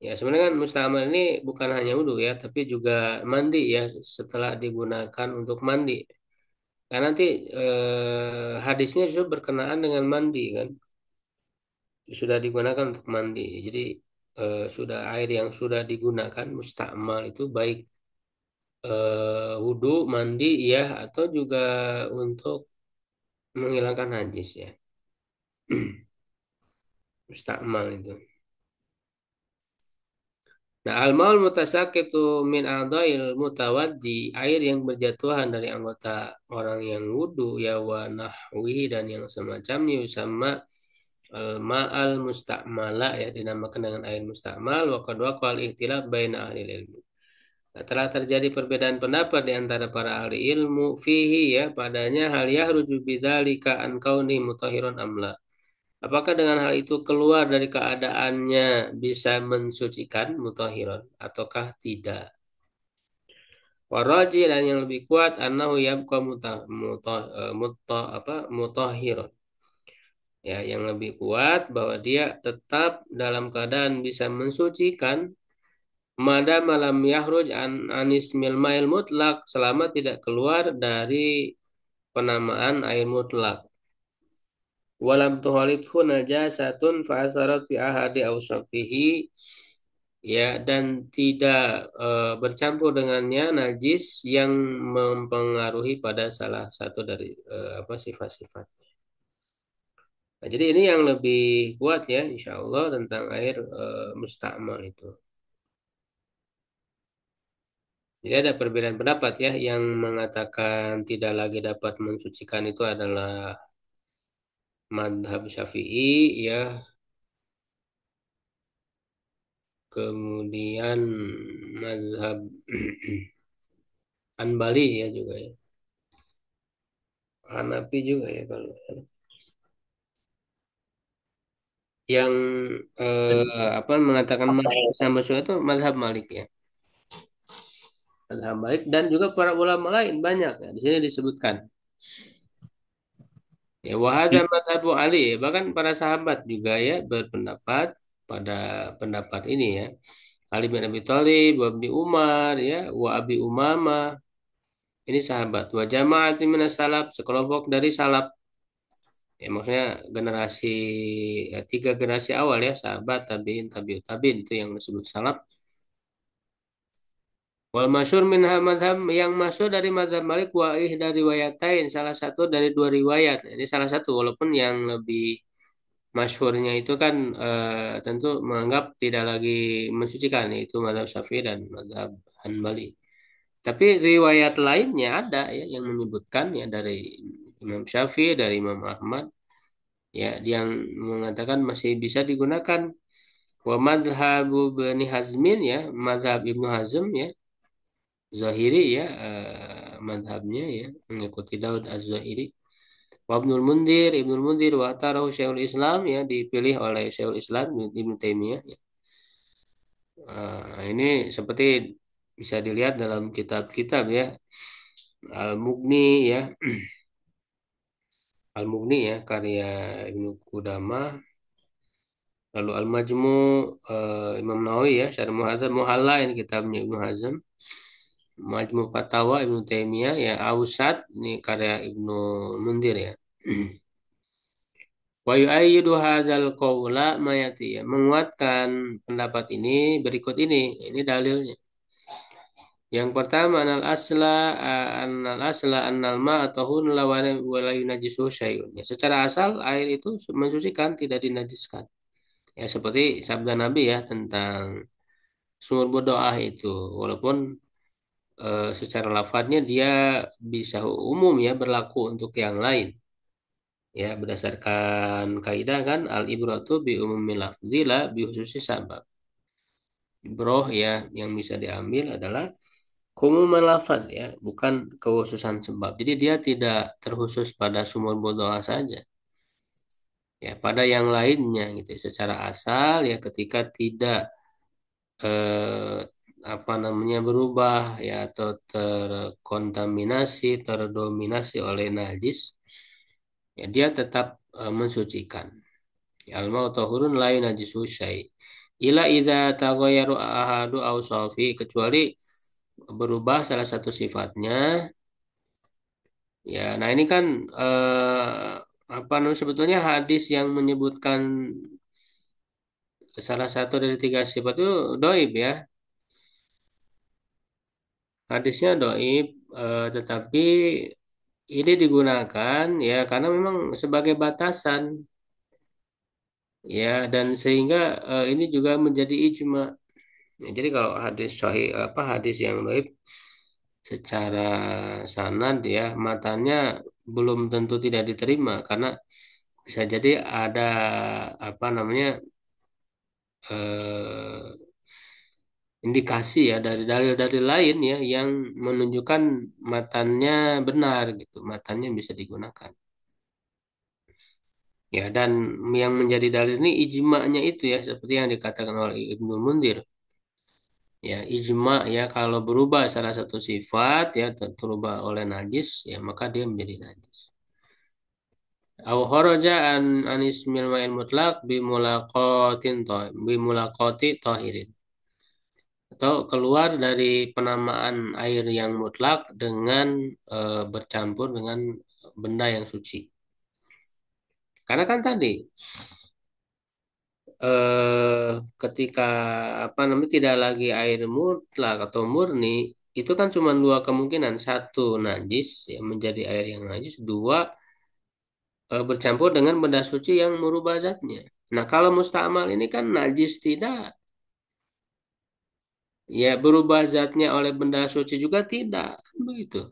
Ya, sebenarnya kan mustakmal ini bukan hanya wudu ya, tapi juga mandi ya setelah digunakan untuk mandi. Karena nanti hadisnya justru berkenaan dengan mandi kan, sudah digunakan untuk mandi. Jadi sudah air yang sudah digunakan mustakmal itu baik wudu, mandi ya, atau juga untuk menghilangkan najis ya, mustakmal itu. Nah, al-maul mutasakitu min a'dha'il mutawaddi, air yang berjatuhan dari anggota orang yang wudu ya wa nahwihi, dan yang semacamnya, sama al-ma'al mustakmala ya, dinamakan dengan air mustakmal. Wa qad waqa'al ihtilaf baina ahli ilmu. Nah, telah terjadi perbedaan pendapat di antara para ahli ilmu fihi ya padanya, hal yahruju bidzalika an kauni mutahhiran amla. Apakah dengan hal itu keluar dari keadaannya bisa mensucikan mutahhiron ataukah tidak? Waraji, dan yang lebih kuat annahu yabqa mutahhiron. Ya, yang lebih kuat bahwa dia tetap dalam keadaan bisa mensucikan mada malam yahruj anis milmail mutlak, selama tidak keluar dari penamaan air mutlak. Walam tuhalithu najasatun fa'asarat fi ahadi awsafihi, ya, dan tidak bercampur dengannya najis yang mempengaruhi pada salah satu dari apa sifat-sifat. Nah, jadi ini yang lebih kuat ya insya Allah tentang air mustakmal itu. Jadi ada perbedaan pendapat ya, yang mengatakan tidak lagi dapat mensucikan itu adalah madhab Syafi'i ya, kemudian mazhab Anbali ya juga ya, Hanafi juga ya kalau yang apa mengatakan masuk sama itu mazhab Malik ya. Madhab Malik dan juga para ulama lain banyak ya. Di sini disebutkan. Ya, wahada madhabu Ali, bahkan para sahabat juga ya berpendapat pada pendapat ini ya. Ali bin Abi Thalib, wa Ibni Umar ya, wa Abi Umamah. Ini sahabat. Wa jama'atin minas salaf, sekelompok dari salaf. Ya, maksudnya generasi ya, tiga generasi awal ya, sahabat, tabiin, tabiut tabiin itu yang disebut salaf. Wal masyhur min madhab yang masuk dari madhab Malik dari riwayatain salah satu dari dua riwayat. Ini salah satu walaupun yang lebih masyhurnya itu kan tentu menganggap tidak lagi mensucikan yaitu madhab Syafi'i dan madhab Hanbali. Tapi riwayat lainnya ada ya yang menyebutkan ya dari Imam Syafi'i, dari Imam Ahmad ya yang mengatakan masih bisa digunakan. Wa madhabu Bani Hazmin ya, madhab Ibnu Hazm ya, Zahiri ya, madhabnya ya mengikuti Daud Az-Zahiri. Wa Ibnul Mundir, Ibnul Mundir wa tarahu Syekhul Islam ya dipilih oleh Syekhul Islam Ibnu Taimiyah ya. Ini seperti bisa dilihat dalam kitab-kitab ya Al-Mughni ya, Al-Mughni ya karya Ibnu Qudamah, lalu Al-Majmu Imam Nawawi ya, Syarh Muhadzab, Muhalla ini kitabnya Ibnu Hazm, Majmu Fatawa Ibnu Taimiyah ya, Ausat ini karya Ibnu Mundir ya. Wa yu'ayyidu hadzal qaula mayati ya, menguatkan pendapat ini berikut ini dalilnya. Yang pertama anal asla annal ma'a tahun wa la yunajjisu syai'un. Ya, secara asal air itu mensucikan tidak dinajiskan. Ya seperti sabda Nabi ya tentang sumur berdoa itu walaupun secara lafadznya dia bisa umum ya berlaku untuk yang lain. Ya berdasarkan kaidah kan al ibratu bi umumil lafzi la bi khususi sabab. Ibroh ya yang bisa diambil adalah keumuman lafaz ya, bukan kekhususan sebab. Jadi dia tidak terkhusus pada sumur berdoa saja. Ya, pada yang lainnya gitu. Secara asal ya ketika tidak eh, apa namanya berubah ya atau terkontaminasi, terdominasi oleh najis, ya dia tetap mensucikan. Ya, al-ma'u tahurun la yunajisu syai. Ila idza taghayyaru ahadu awsafi kecuali berubah salah satu sifatnya. Ya, nah ini kan apa namanya sebetulnya hadis yang menyebutkan salah satu dari tiga sifat itu doib ya. Hadisnya doib, tetapi ini digunakan ya karena memang sebagai batasan ya dan sehingga ini juga menjadi ijma. Ya, jadi kalau hadis sahih apa hadis yang doib secara sanad ya matanya belum tentu tidak diterima karena bisa jadi ada apa namanya eh, indikasi ya dari dalil-dalil lain ya yang menunjukkan matanya benar gitu, matanya bisa digunakan. Ya dan yang menjadi dalil ini ijma'nya itu ya seperti yang dikatakan oleh Ibnu Mundir. Ya ijma ya kalau berubah salah satu sifat ya terubah oleh najis ya maka dia menjadi najis. Aw kharaja an ismil ma'il mutlaq bimulaqati tahirin atau keluar dari penamaan air yang mutlak dengan bercampur dengan benda yang suci. Karena kan tadi ketika apa namanya tidak lagi air mutlak atau murni itu kan cuma dua kemungkinan satu najis yang menjadi air yang najis dua bercampur dengan benda suci yang merubah zatnya. Nah kalau musta'mal ini kan najis tidak ya berubah zatnya oleh benda suci juga tidak kan begitu.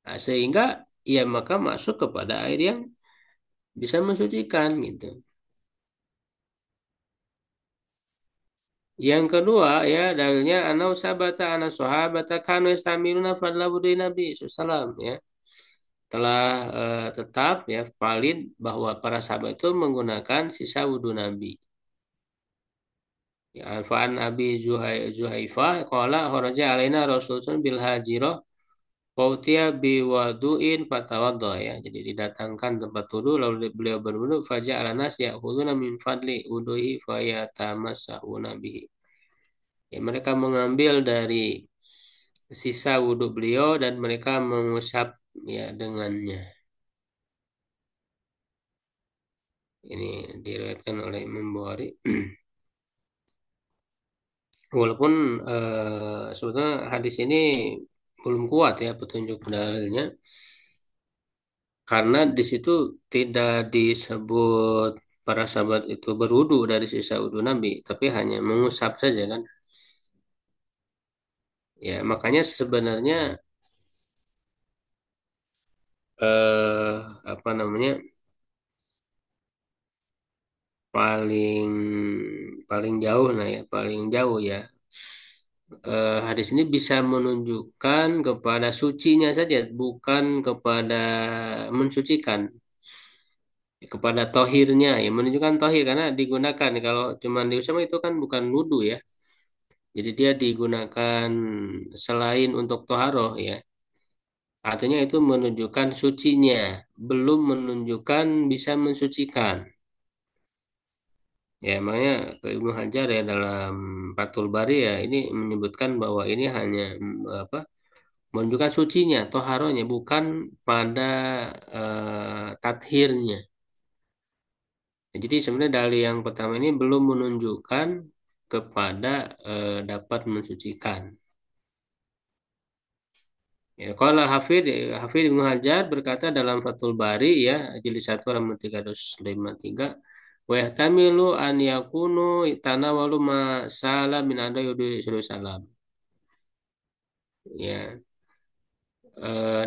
Nah, sehingga ya maka masuk kepada air yang bisa mensucikan gitu. Yang kedua ya dalilnya anau sabata ana sahabata kanu istamiluna fadla wudhu Nabi sallallahu ya. Telah tetap ya valid bahwa para sahabat itu menggunakan sisa wudhu Nabi. Ya, Fa'an Abi Zuhaifah qala kharaja alaina Rasulullah bil hajirah Pautia biwaduin fatawaddo ya. Jadi didatangkan tempat wudhu lalu beliau berwudhu faja ala nas ya'khuduna min fadli wuduhi fayatamassahuna bihi. Ya, mereka mengambil dari sisa wudhu beliau dan mereka mengusap ya dengannya. Ini diriwayatkan oleh Imam Bukhari. Walaupun sebetulnya hadis ini belum kuat ya petunjuk dalilnya karena di situ tidak disebut para sahabat itu berwudu dari sisa wudu Nabi, tapi hanya mengusap saja kan. Ya, makanya sebenarnya eh apa namanya? paling paling jauh nah ya, paling jauh ya. Hadis ini bisa menunjukkan kepada sucinya saja, bukan kepada mensucikan. Kepada tohirnya ya menunjukkan tohir karena digunakan kalau cuma diusap itu kan bukan wudu ya. Jadi dia digunakan selain untuk toharoh ya. Artinya itu menunjukkan sucinya, belum menunjukkan bisa mensucikan. Ya, makanya ke Ibnu Hajar ya dalam Fathul Bari ya ini menyebutkan bahwa ini hanya apa menunjukkan sucinya, toharohnya, bukan pada tathirnya. Jadi sebenarnya dalil yang pertama ini belum menunjukkan kepada dapat mensucikan. Ya, kalau Hafidh Ibnu Hajar berkata dalam Fathul Bari ya jilid 1 halaman 353 wa yahtamilu an yakunu tanawalu ma sala min ada yudu salam. Ya,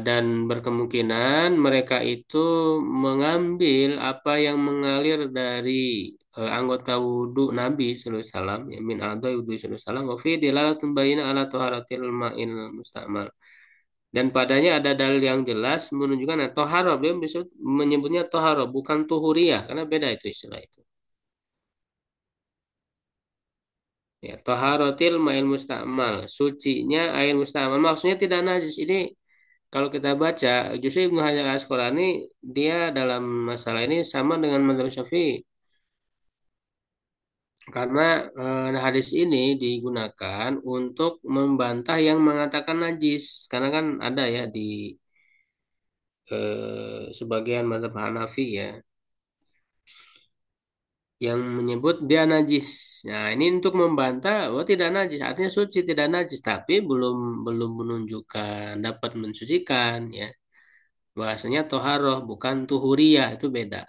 dan berkemungkinan mereka itu mengambil apa yang mengalir dari anggota wudhu Nabi Sallallahu Alaihi Wasallam ya min adai wudhu Sallallahu Alaihi Wasallam wa fi dilalatun bayyinah ala taharatil ma'il mustamal dan padanya ada dalil yang jelas menunjukkan toharo beliau menyebutnya toharo bukan tuhuriyah karena beda itu istilah itu ya toharotil ma'il mustamal sucinya air mustamal maksudnya tidak najis ini. Kalau kita baca, justru Ibnu Hajar Al-Asqalani dia dalam masalah ini sama dengan Mazhab Syafi'i karena hadis ini digunakan untuk membantah yang mengatakan najis karena kan ada ya di sebagian mazhab Hanafi ya yang menyebut dia najis. Nah, ini untuk membantah oh tidak najis, artinya suci tidak najis tapi belum belum menunjukkan dapat mensucikan ya. Bahasanya toharoh bukan tuhuriyah itu beda.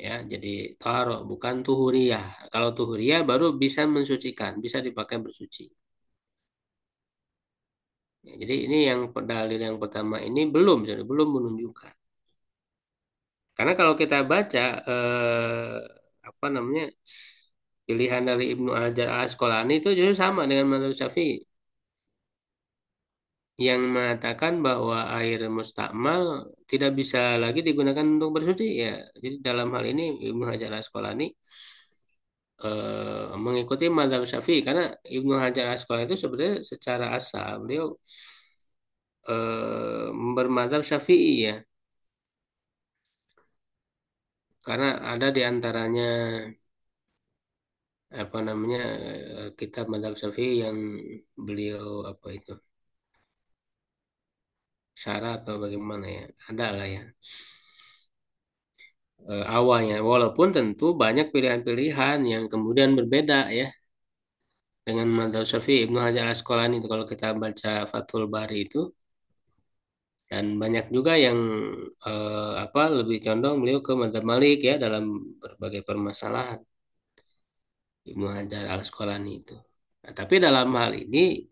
Ya jadi taruh bukan tuhuriyah kalau tuhuriyah baru bisa mensucikan bisa dipakai bersuci ya, jadi ini yang dalil yang pertama ini belum jadi belum menunjukkan karena kalau kita baca apa namanya pilihan dari Ibnu Hajar Al Asqalani itu justru sama dengan Mazhab Syafi'i yang mengatakan bahwa air mustakmal tidak bisa lagi digunakan untuk bersuci ya jadi dalam hal ini Ibnu Hajar Al Asqalani mengikuti mazhab Syafi'i karena Ibnu Hajar Asqalani itu sebenarnya secara asal beliau bermadzhab Syafi'i ya karena ada di antaranya apa namanya kitab mazhab Syafi'i yang beliau apa itu syarah atau bagaimana ya ada lah ya awalnya walaupun tentu banyak pilihan-pilihan yang kemudian berbeda ya dengan mazhab Syafi'i Ibnu Hajar Asqalani itu kalau kita baca Fathul Bari itu dan banyak juga yang apa lebih condong beliau ke mazhab Malik ya dalam berbagai permasalahan Ibnu Hajar Al Asqalani itu. Nah, tapi dalam hal ini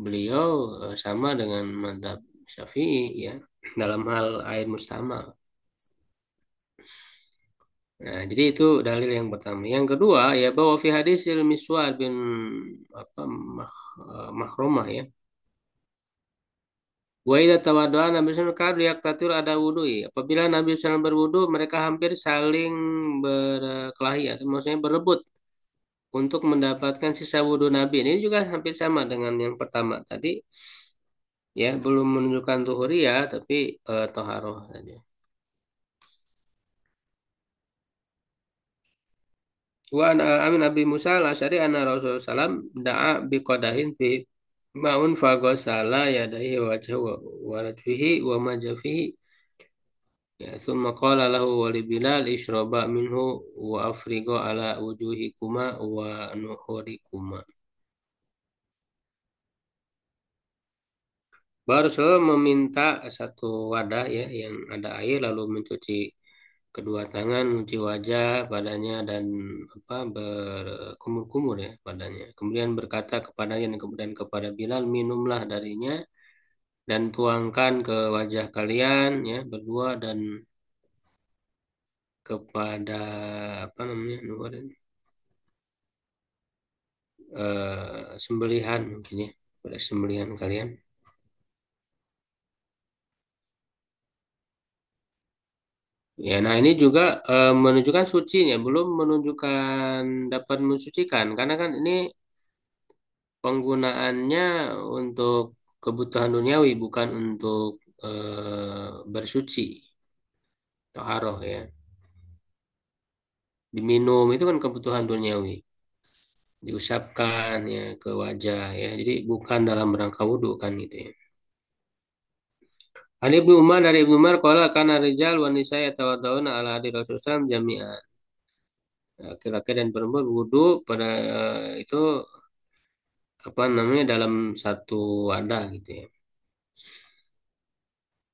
beliau sama dengan mazhab Syafi'i ya dalam hal air mustamal. Nah, jadi itu dalil yang pertama. Yang kedua ya bahwa fi hadis Miswar bin apa Makhrumah ya Wa idza tawaddoa Nabi SAW kadu yaktatir ada wudhu. Apabila Nabi SAW berwudhu, mereka hampir saling berkelahi atau maksudnya berebut untuk mendapatkan sisa wudhu Nabi. Ini juga hampir sama dengan yang pertama tadi, ya belum menunjukkan tuhuriyah tapi toharoh saja. Wa an amin Abi Musa al-Asy'ari anna Rasulullah SAW da'a biqadahin fi ma'un faghasala yadayhi wa wajhahu wa radfihi wa majafihi. Ya, summa qala lahu wa li Bilal ishraba minhu wa afrigha ala wujuhikuma wa nuhurikuma. Baru Rasulullah meminta satu wadah ya yang ada air lalu mencuci kedua tangan, mencuci wajah padanya dan apa berkumur-kumur ya padanya. Kemudian berkata kepadanya dan kemudian kepada Bilal minumlah darinya dan tuangkan ke wajah kalian ya berdua dan kepada apa namanya sembelihan mungkin ya pada sembelihan kalian. Ya, nah ini juga menunjukkan sucinya, belum menunjukkan dapat mensucikan, karena kan ini penggunaannya untuk kebutuhan duniawi, bukan untuk bersuci, toharoh ya. Diminum itu kan kebutuhan duniawi, diusapkan ya ke wajah ya, jadi bukan dalam rangka wudhu kan gitu ya. Ali Ibnu Umar dari Ibnu Umar qala kana rijal wa nisa yatawaddawna ala hadi Rasulullah SAW jami'an. Laki-laki dan perempuan wudhu pada itu apa namanya dalam satu wadah gitu ya.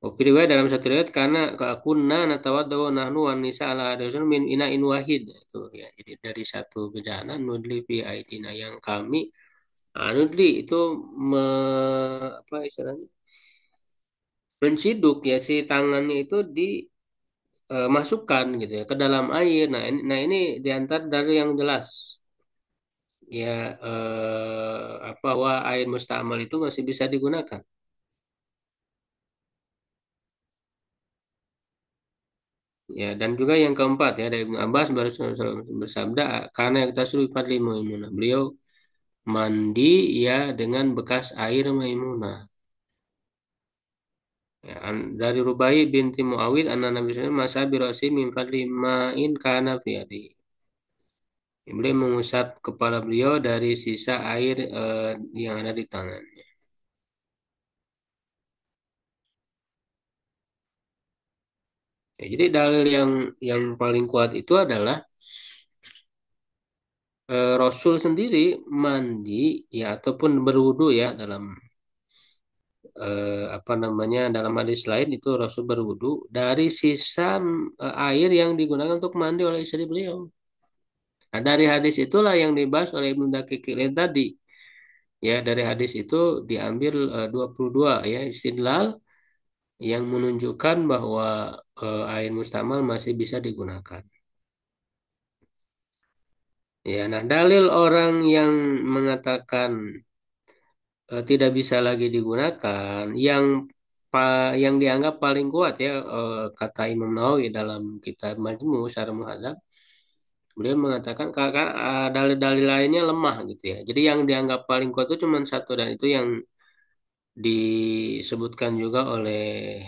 Riwayat dalam satu riwayat karena kunna natawaddu nahnu wan nisa ala rasul min ina'in wahid itu ya. Jadi dari satu bejana nudli fi aidina yang kami nudli itu apa istilahnya menciduk ya si tangannya itu dimasukkan gitu ya ke dalam air. Nah ini diantar dari yang jelas ya apa wah air mustamal itu masih bisa digunakan. Ya, dan juga yang keempat ya dari Ibnu Abbas baru bersabda karena kita suruh fadli Maimunah. Beliau mandi ya dengan bekas air Maimunah. Ya, dari Rubai binti Muawid anna Nabi SAW masa birosi min fadli ma'in kana fi yadihi. Beliau mengusap kepala beliau dari sisa air yang ada di tangannya. Ya, jadi dalil yang paling kuat itu adalah Rasul sendiri mandi ya ataupun berwudu ya dalam apa namanya dalam hadis lain itu Rasul berwudu dari sisa air yang digunakan untuk mandi oleh istri beliau. Nah, dari hadis itulah yang dibahas oleh Ibnu Daqiqil tadi. Ya, dari hadis itu diambil 22 ya istidlal yang menunjukkan bahwa air mustamal masih bisa digunakan. Ya, nah dalil orang yang mengatakan tidak bisa lagi digunakan yang dianggap paling kuat ya kata Imam Nawawi dalam kitab Majmu Syarah Muhadzab beliau mengatakan kakak dalil-dalil lainnya lemah gitu ya jadi yang dianggap paling kuat itu cuma satu dan itu yang disebutkan juga oleh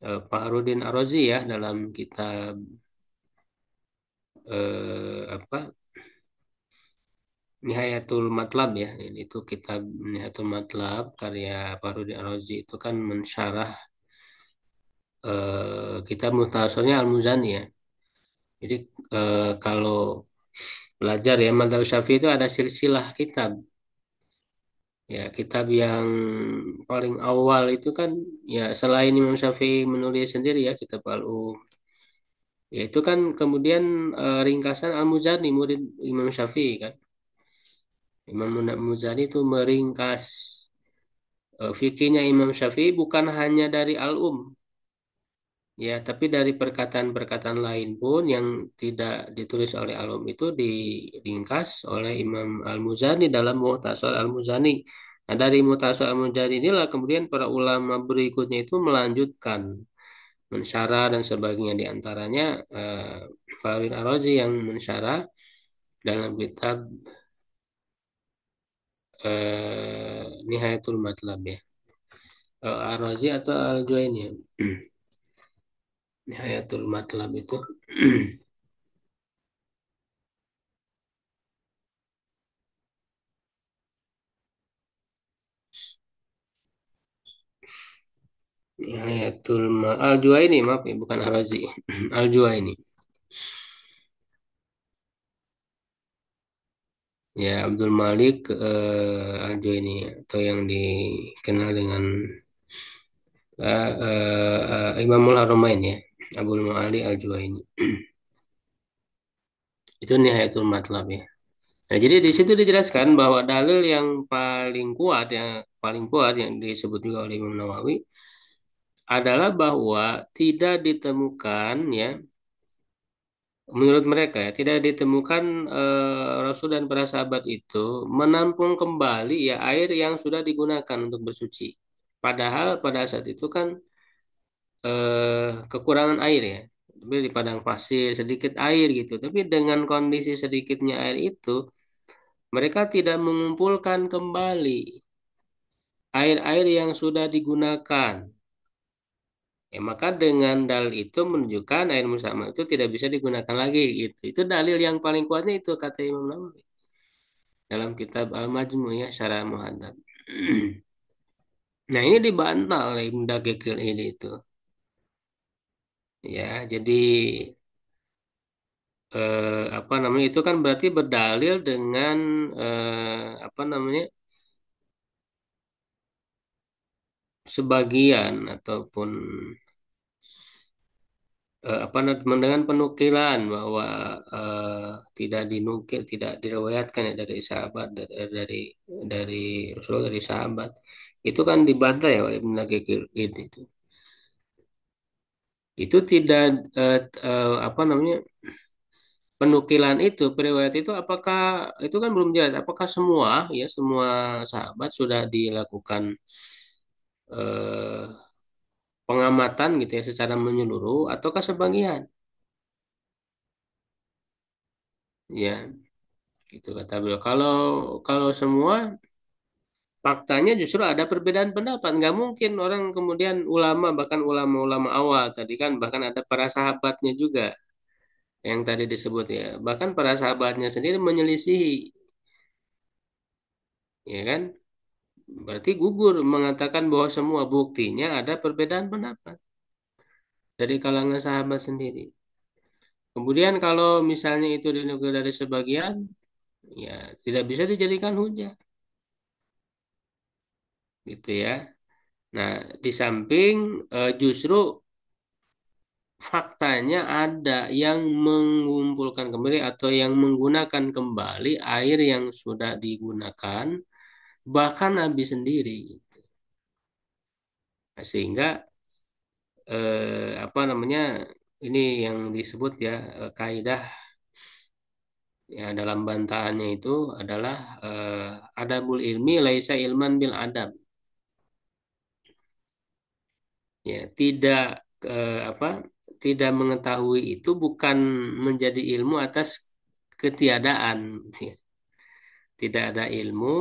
Pak Rudin Arozi ya dalam kitab apa Nihayatul Matlab ya itu kitab Nihayatul Matlab karya Pak Rudin Arozi itu kan mensyarah kitab Mukhtasarnya Al-Muzani ya. Jadi kalau belajar ya Madzhab Syafi'i itu ada silsilah kitab. Ya, kitab yang paling awal itu kan ya selain Imam Syafi'i menulis sendiri ya kitab Al-Um. Ya itu kan kemudian ringkasan Al-Muzani murid Imam Syafi'i kan. Imam Muzani itu meringkas fikihnya Imam Syafi'i bukan hanya dari Al-Um. Ya, tapi dari perkataan-perkataan lain pun yang tidak ditulis oleh Alum itu diringkas oleh Imam Al-Muzani dalam Mukhtasar Al-Muzani. Nah, dari mutasal al-munjadi inilah kemudian para ulama berikutnya itu melanjutkan mensyarah dan sebagainya, di antaranya Farid Ar-Razi yang mensyarah dalam kitab Nihayatul Matlab ya. Ar-Razi atau Al-Juwaini ya. Nihayatul Matlab itu Al-Juwaini, maaf ya, bukan Ar-Razi. Al-Juwaini. Ya, Abdul Malik Al-Juwaini atau yang dikenal dengan Imamul Haramain ya, Abdul Malik Al-Juwaini. Itu Nihayatul Matlab ya. Nah, jadi di situ dijelaskan bahwa dalil yang paling kuat yang disebut juga oleh Imam Nawawi adalah bahwa tidak ditemukan ya, menurut mereka ya, tidak ditemukan Rasul dan para sahabat itu menampung kembali ya air yang sudah digunakan untuk bersuci. Padahal pada saat itu kan kekurangan air ya. Tapi di padang pasir sedikit air gitu. Tapi dengan kondisi sedikitnya air itu, mereka tidak mengumpulkan kembali air-air yang sudah digunakan. Ya, maka dengan dalil itu menunjukkan air musamma itu tidak bisa digunakan lagi gitu. Itu dalil yang paling kuatnya itu kata Imam Nawawi dalam kitab Al-Majmu ya Syarah Muhadzab. Nah, ini dibantah oleh Ibnu Daqiqil ini itu. Ya, jadi apa namanya itu kan berarti berdalil dengan apa namanya sebagian ataupun apa dengan penukilan bahwa eh, tidak dinukil, tidak diriwayatkan ya dari sahabat dari Rasulullah, dari sahabat itu kan dibantah ya oleh Ibnu Daqiqil ini itu tidak apa namanya penukilan itu periwayat itu apakah itu kan belum jelas apakah semua ya semua sahabat sudah dilakukan eh, pengamatan gitu ya secara menyeluruh ataukah sebagian ya gitu kata beliau kalau kalau semua faktanya justru ada perbedaan pendapat nggak mungkin orang kemudian ulama bahkan ulama-ulama awal tadi kan bahkan ada para sahabatnya juga yang tadi disebut ya bahkan para sahabatnya sendiri menyelisihi ya kan berarti gugur mengatakan bahwa semua buktinya ada perbedaan pendapat dari kalangan sahabat sendiri. Kemudian kalau misalnya itu dinukil dari sebagian, ya tidak bisa dijadikan hujah, gitu ya. Nah, di samping justru faktanya ada yang mengumpulkan kembali atau yang menggunakan kembali air yang sudah digunakan, bahkan Nabi sendiri. Nah, sehingga apa namanya ini yang disebut ya kaidah ya dalam bantahannya itu adalah adabul ilmi laisa ilman bil adab ya tidak apa tidak mengetahui itu bukan menjadi ilmu atas ketiadaan ya. Tidak ada ilmu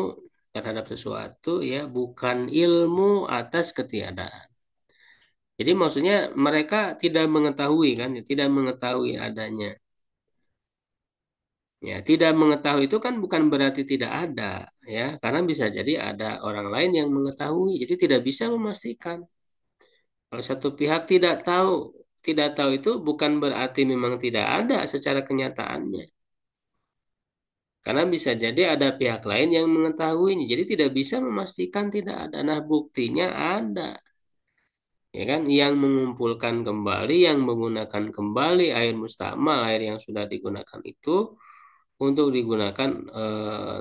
terhadap sesuatu ya bukan ilmu atas ketiadaan jadi maksudnya mereka tidak mengetahui kan ya, tidak mengetahui adanya ya tidak mengetahui itu kan bukan berarti tidak ada ya karena bisa jadi ada orang lain yang mengetahui jadi tidak bisa memastikan. Kalau satu pihak tidak tahu itu bukan berarti memang tidak ada secara kenyataannya. Karena bisa jadi ada pihak lain yang mengetahuinya. Jadi tidak bisa memastikan tidak ada. Nah, buktinya ada. Ya kan? Yang mengumpulkan kembali, yang menggunakan kembali air mustamal, air yang sudah digunakan itu untuk digunakan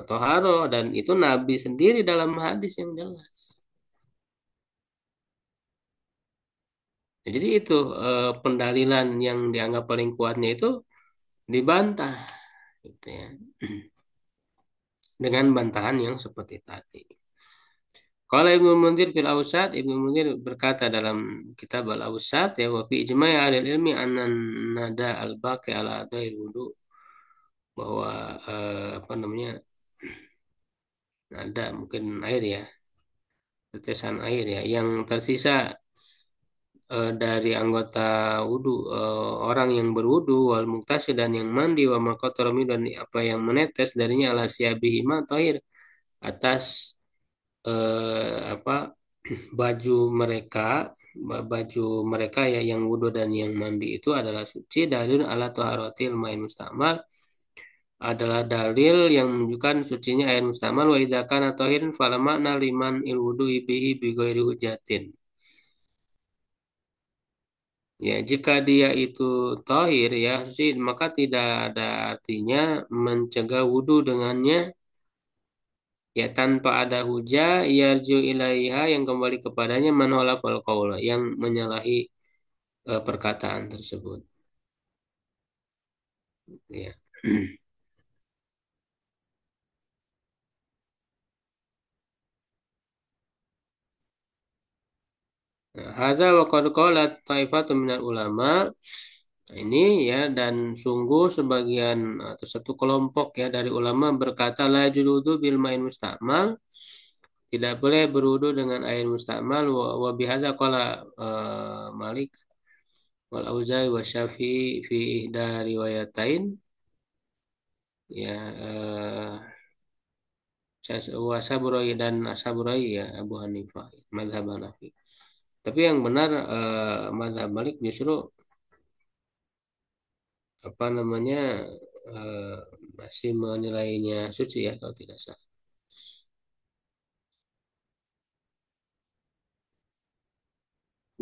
toharo. Dan itu Nabi sendiri dalam hadis yang jelas. Jadi itu pendalilan yang dianggap paling kuatnya itu dibantah gitu ya dengan bantahan yang seperti tadi Kalau Ibnu Munzir fil Awsat, Ibnu Munzir berkata dalam kitab Al Awsat ya wa fi ijma'i ahli ilmi anan nada al baqi ala adai wudu, bahwa apa namanya, nada mungkin air ya, tetesan air ya yang tersisa dari anggota wudhu, orang yang berwudhu wal muktasi dan yang mandi wa makotorami dan apa yang menetes darinya ala siyabihima tohir, atas apa baju mereka, baju mereka ya yang wudhu dan yang mandi itu adalah suci. Dalil ala toharotil main mustamal adalah dalil yang menunjukkan sucinya air mustamal wa idza kana tohirin fala makna liman il wudu bihi bi ghairi hujatin. Ya, jika dia itu tohir ya suci, maka tidak ada artinya mencegah wudhu dengannya ya tanpa ada hujah yarju ilaiha yang kembali kepadanya manhola fal qaula yang menyalahi perkataan tersebut. Ya. Nah, hadza wa qad qalat taifatun minal ulama. Nah, ini ya, dan sungguh sebagian atau satu kelompok ya dari ulama berkata la juludu bil main mustamal, tidak boleh berwudu dengan air mustamal wa bihadza qala Malik wal Auza'i wa Syafi'i fi ihda riwayatain ya, Wasaburai dan Asaburai ya Abu Hanifah mazhab Hanafi. Tapi yang benar mazhab Malik justru apa namanya, eh, masih menilainya suci ya kalau tidak salah.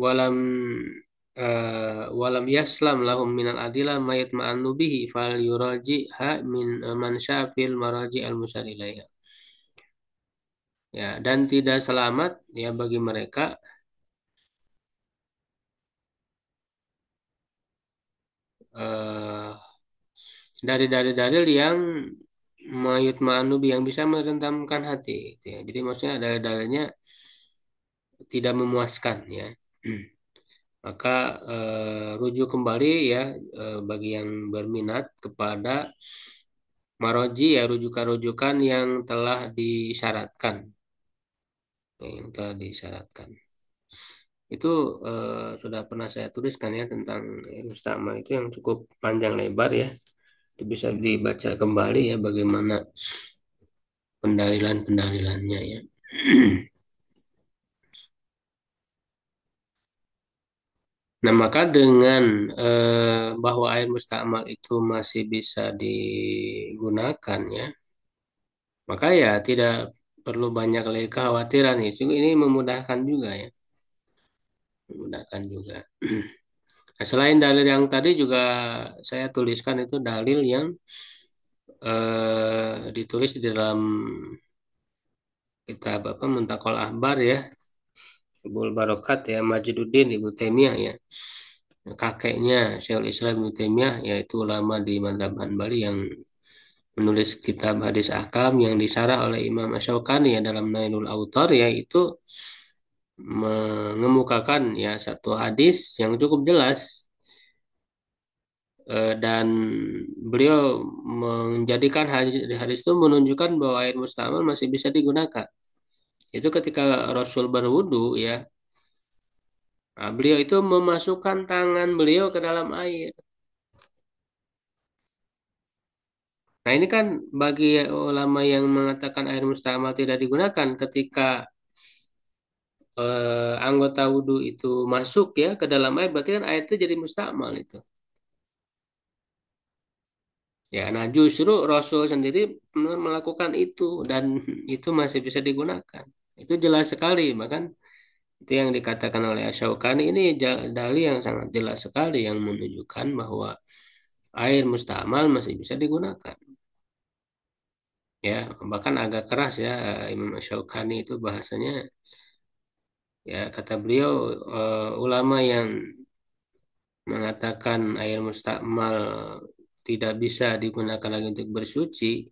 Walam walam yaslam lahum minal adila mayat ma'annu bihi fal yuraji'ha min man syafil maraji al musyar ilaiha. Ya, dan tidak selamat ya bagi mereka eh, dari dalil-dalil yang mayut ma'anubi yang bisa merentamkan hati gitu ya. Jadi maksudnya dalil-dalilnya tidak memuaskan ya. Maka rujuk kembali ya, bagi yang berminat kepada maroji ya, rujukan-rujukan yang telah disyaratkan, yang telah disyaratkan. Itu sudah pernah saya tuliskan ya tentang Musta'mal itu yang cukup panjang lebar ya. Itu bisa dibaca kembali ya bagaimana pendalilan-pendalilannya ya. Nah, maka dengan bahwa air mustakmal itu masih bisa digunakan ya, maka ya tidak perlu banyak lagi kekhawatiran ya. Ini memudahkan juga ya, memudahkan juga. Nah, selain dalil yang tadi juga saya tuliskan itu dalil yang ditulis di dalam kitab apa Muntakol Ahbar ya, Ibul Barokat ya, Majiduddin Ibnu Taimiyah ya, kakeknya Syekhul Islam Ibnu Taimiyah, yaitu ulama di Mazhab Hanbali yang menulis kitab hadis ahkam yang disarah oleh Imam Asy-Syaukani ya dalam Nailul Autar, yaitu mengemukakan ya satu hadis yang cukup jelas, dan beliau menjadikan hadis itu menunjukkan bahwa air mustamal masih bisa digunakan. Itu ketika Rasul berwudu ya, nah, beliau itu memasukkan tangan beliau ke dalam air. Nah, ini kan bagi ulama yang mengatakan air mustamal tidak digunakan ketika anggota wudhu itu masuk ya ke dalam air, berarti kan air itu jadi mustamal itu. Ya, nah justru Rasul sendiri melakukan itu dan itu masih bisa digunakan. Itu jelas sekali, bahkan itu yang dikatakan oleh Asy-Syaukani ini dalil yang sangat jelas sekali yang menunjukkan bahwa air mustamal masih bisa digunakan. Ya, bahkan agak keras ya, Imam Asy-Syaukani itu bahasanya ya, kata beliau ulama yang mengatakan air mustakmal tidak bisa digunakan lagi untuk bersuci,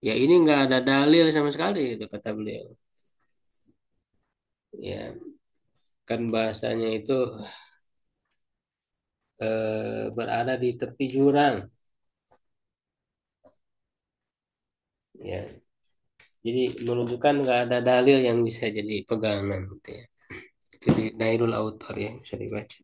ya ini nggak ada dalil sama sekali itu kata beliau. Ya, kan bahasanya itu berada di tepi jurang. Ya, jadi menunjukkan nggak ada dalil yang bisa jadi pegangan gitu ya. Itu di Nailul Autor ya, bisa dibaca.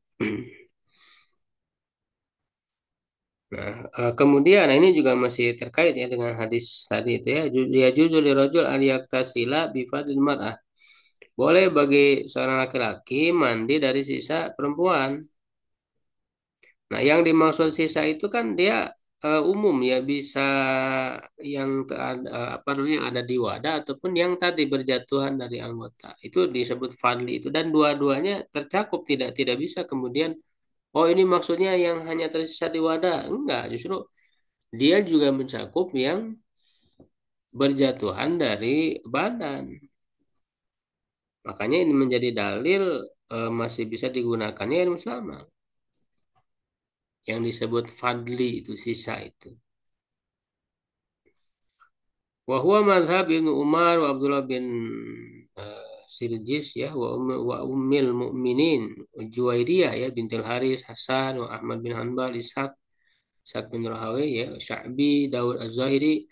Nah, kemudian nah ini juga masih terkait ya dengan hadis tadi itu ya. Dia jujur li rajul an yaktasila bi fadlil mar'ah. Boleh bagi seorang laki-laki mandi dari sisa perempuan. Nah, yang dimaksud sisa itu kan dia umum ya, bisa yang apa namanya ada di wadah ataupun yang tadi berjatuhan dari anggota. Itu disebut fadli itu dan dua-duanya tercakup, tidak bisa kemudian oh ini maksudnya yang hanya tersisa di wadah. Enggak, justru dia juga mencakup yang berjatuhan dari badan. Makanya ini menjadi dalil masih bisa digunakannya ilmu sama. Yang disebut fadli itu sisa itu. Wahwa madhab Ibnu Umar wa Abdullah bin Sirjis ya wa ummil mu'minin Juwairiyah ya bintil Haris Hasan wa Ahmad bin Hanbal Ishaq bin Rahawi ya Sya'bi Daud Az-Zahiri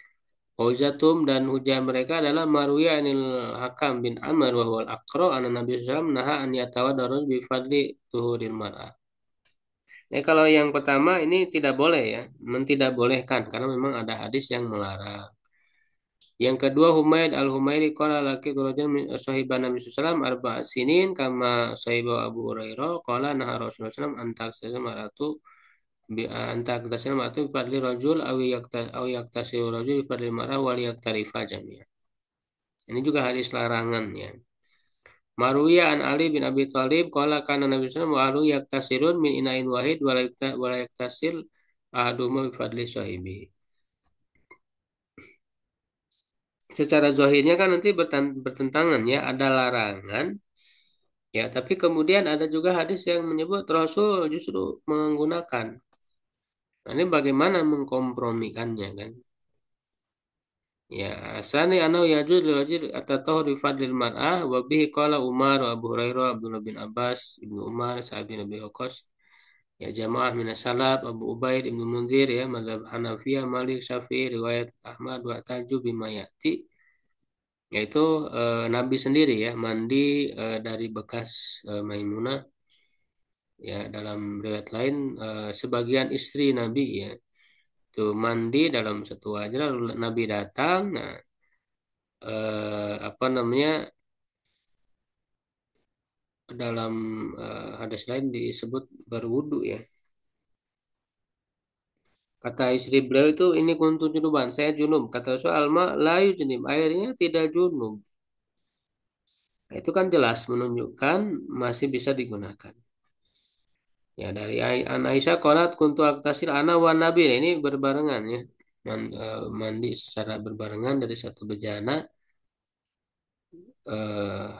Fauzatum dan hujah mereka adalah Marwiya anil Hakam bin Amr wa huwal Aqra anna Nabi SAW naha an yatawaddarus bi fadli tuhuril mar'ah. Ya, kalau yang pertama ini tidak boleh ya, tidak bolehkan karena memang ada hadis yang melarang. Yang kedua Humaid al-Humairi qala laki rajul min sahiban Nabi sallallahu arba'a sinin kama sahiba Abu Hurairah qala naha Rasulullah sallallahu antak maratu bi antak maratu bi fadli rajul aw yaktasilu rajul bi fadli mar'ah wal yaktarifa jami'a. Ini juga hadis larangan ya. Marwiya an Ali bin Abi Thalib qala kana Nabi sallallahu alaihi wasallam yaktasirun min ina'in wahid wa la yaktasil ahaduma bi fadli sahibi. Secara zahirnya kan nanti bertentangan ya, ada larangan ya, tapi kemudian ada juga hadis yang menyebut Rasul justru menggunakan. Nah, ini bagaimana mengkompromikannya kan? Ya, asani anau yajuz lil rajul atatahu bi fadlil mar'ah wa bihi qala Umar wa Abu Hurairah Abdullah bin Abbas Ibnu Umar Sa'ad bin Abi Waqqas ya jamaah minas salaf Abu Ubaid Ibnu Munzir ya mazhab Hanafiyah Malik Syafi'i riwayat Ahmad wa taju bima ya'ti yaitu Nabi sendiri ya mandi dari bekas Maimunah ya dalam riwayat lain sebagian istri Nabi ya itu mandi dalam satu wajah lalu Nabi datang nah apa namanya dalam hadis lain disebut berwudu ya kata istri beliau itu ini kuntu junuban saya junub kata Rasul alma layu junub airnya tidak junub. Nah, itu kan jelas menunjukkan masih bisa digunakan. Ya dari An Aisyah qalat kuntu aktasil ana wa nabi. Nah, ini berbarengan ya. Mandi secara berbarengan dari satu bejana eh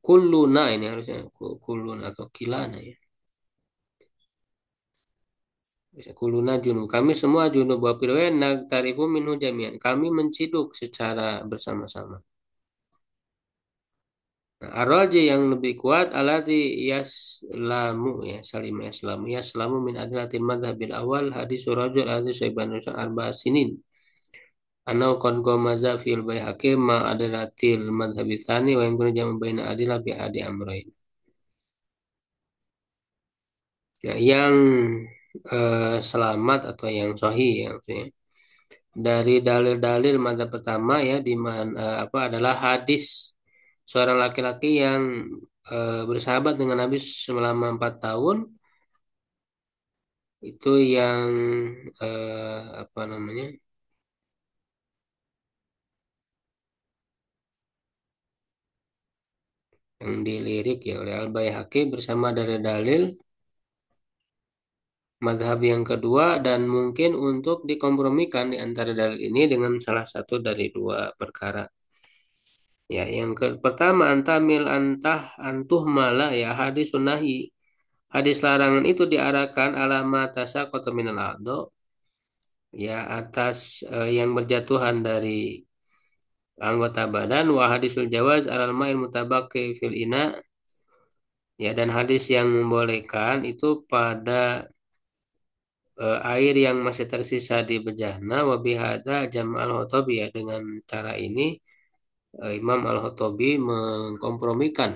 kulluna ini harusnya kullun atau kilana ya. Bisa kuluna junub. Kami semua junub wa firwayan nagtarifu minhu jami'an. Kami menciduk secara bersama-sama. Nah, ar-raji yang lebih kuat alati yaslamu ya salim yaslamu min adlatil madhabil awal hadis rajul hadis saiban arba sinin anau qad gomaza fil baihaqi ma adlatil madhabil tsani wa yang jamu baina adilah bi adi amrain. Ya, yang selamat atau yang sahih ya maksudnya dari dalil-dalil madzhab pertama ya di mana apa adalah hadis seorang laki-laki yang bersahabat dengan Nabi selama 4 tahun itu yang apa namanya yang dilirik ya oleh Al-Baihaqi bersama dari dalil madhab yang kedua dan mungkin untuk dikompromikan di antara dalil ini dengan salah satu dari dua perkara. Ya, yang pertama antamil antuh malah ya hadis sunahi. Hadis larangan itu diarahkan alamat tasa kota minal ado ya atas yang berjatuhan dari anggota badan, wa hadisul jawaz alal ma'il mutabaqi fil ina, ya, dan hadis yang membolehkan itu pada air yang masih tersisa di bejana, wa bihadza jam' al-Khattabi, ya, dengan cara ini Imam Al-Khattabi mengkompromikan.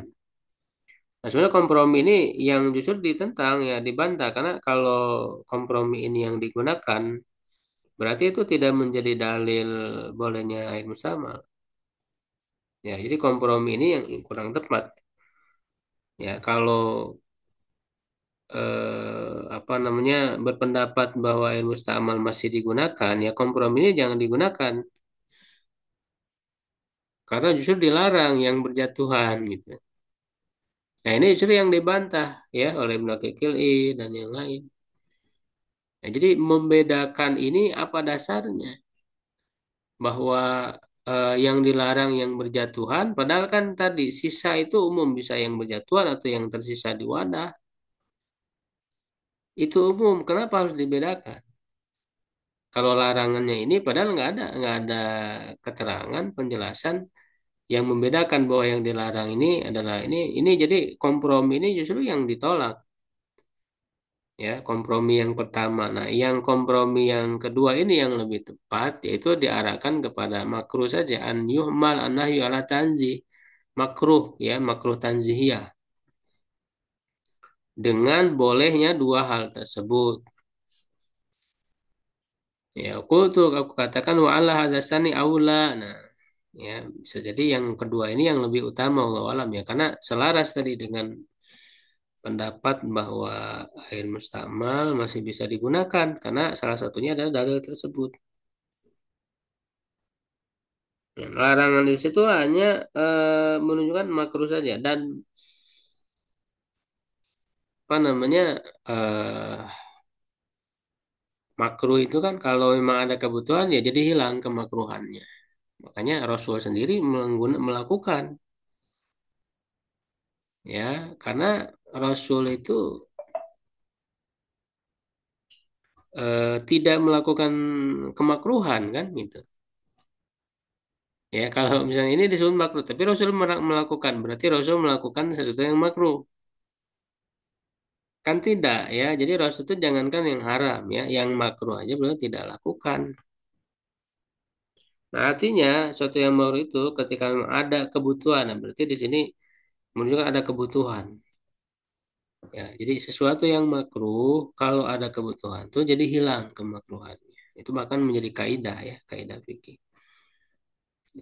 Nah, sebenarnya kompromi ini yang justru ditentang, ya, dibantah, karena kalau kompromi ini yang digunakan berarti itu tidak menjadi dalil bolehnya air mustamal. Ya, jadi kompromi ini yang kurang tepat. Ya, kalau apa namanya berpendapat bahwa air mustamal masih digunakan, ya komprominya jangan digunakan karena justru dilarang yang berjatuhan gitu. Nah, ini justru yang dibantah, ya, oleh Ibnu Aqil dan yang lain. Nah, jadi membedakan ini apa dasarnya? Bahwa yang dilarang yang berjatuhan, padahal kan tadi sisa itu umum, bisa yang berjatuhan atau yang tersisa di wadah. Itu umum, kenapa harus dibedakan? Kalau larangannya ini padahal nggak ada keterangan penjelasan yang membedakan bahwa yang dilarang ini adalah ini jadi kompromi ini justru yang ditolak, ya, kompromi yang pertama. Nah, yang kompromi yang kedua ini yang lebih tepat, yaitu diarahkan kepada makruh saja, an yuhmal an nahyu ala tanzih, makruh, ya, makruh tanzihiyah, dengan bolehnya dua hal tersebut. Ya, aku katakan wa ala hadasani aula. Nah, ya, bisa jadi yang kedua ini yang lebih utama, Allah alam, ya, karena selaras tadi dengan pendapat bahwa air mustamal masih bisa digunakan karena salah satunya adalah dalil tersebut. Ya, larangan di situ hanya menunjukkan makruh saja, dan apa namanya eh, makruh itu kan kalau memang ada kebutuhan ya jadi hilang kemakruhannya. Makanya Rasul sendiri melakukan, ya, karena Rasul itu tidak melakukan kemakruhan kan gitu. Ya, kalau misalnya ini disebut makruh, tapi Rasul melakukan, berarti Rasul melakukan sesuatu yang makruh. Kan tidak, ya. Jadi Rasul itu jangankan yang haram, ya, yang makruh aja beliau tidak lakukan. Nah, artinya sesuatu yang makruh itu ketika memang ada kebutuhan, nah, berarti di sini menunjukkan ada kebutuhan. Ya, jadi sesuatu yang makruh kalau ada kebutuhan tuh jadi hilang kemakruhannya. Itu bahkan menjadi kaidah, ya, kaidah fikih.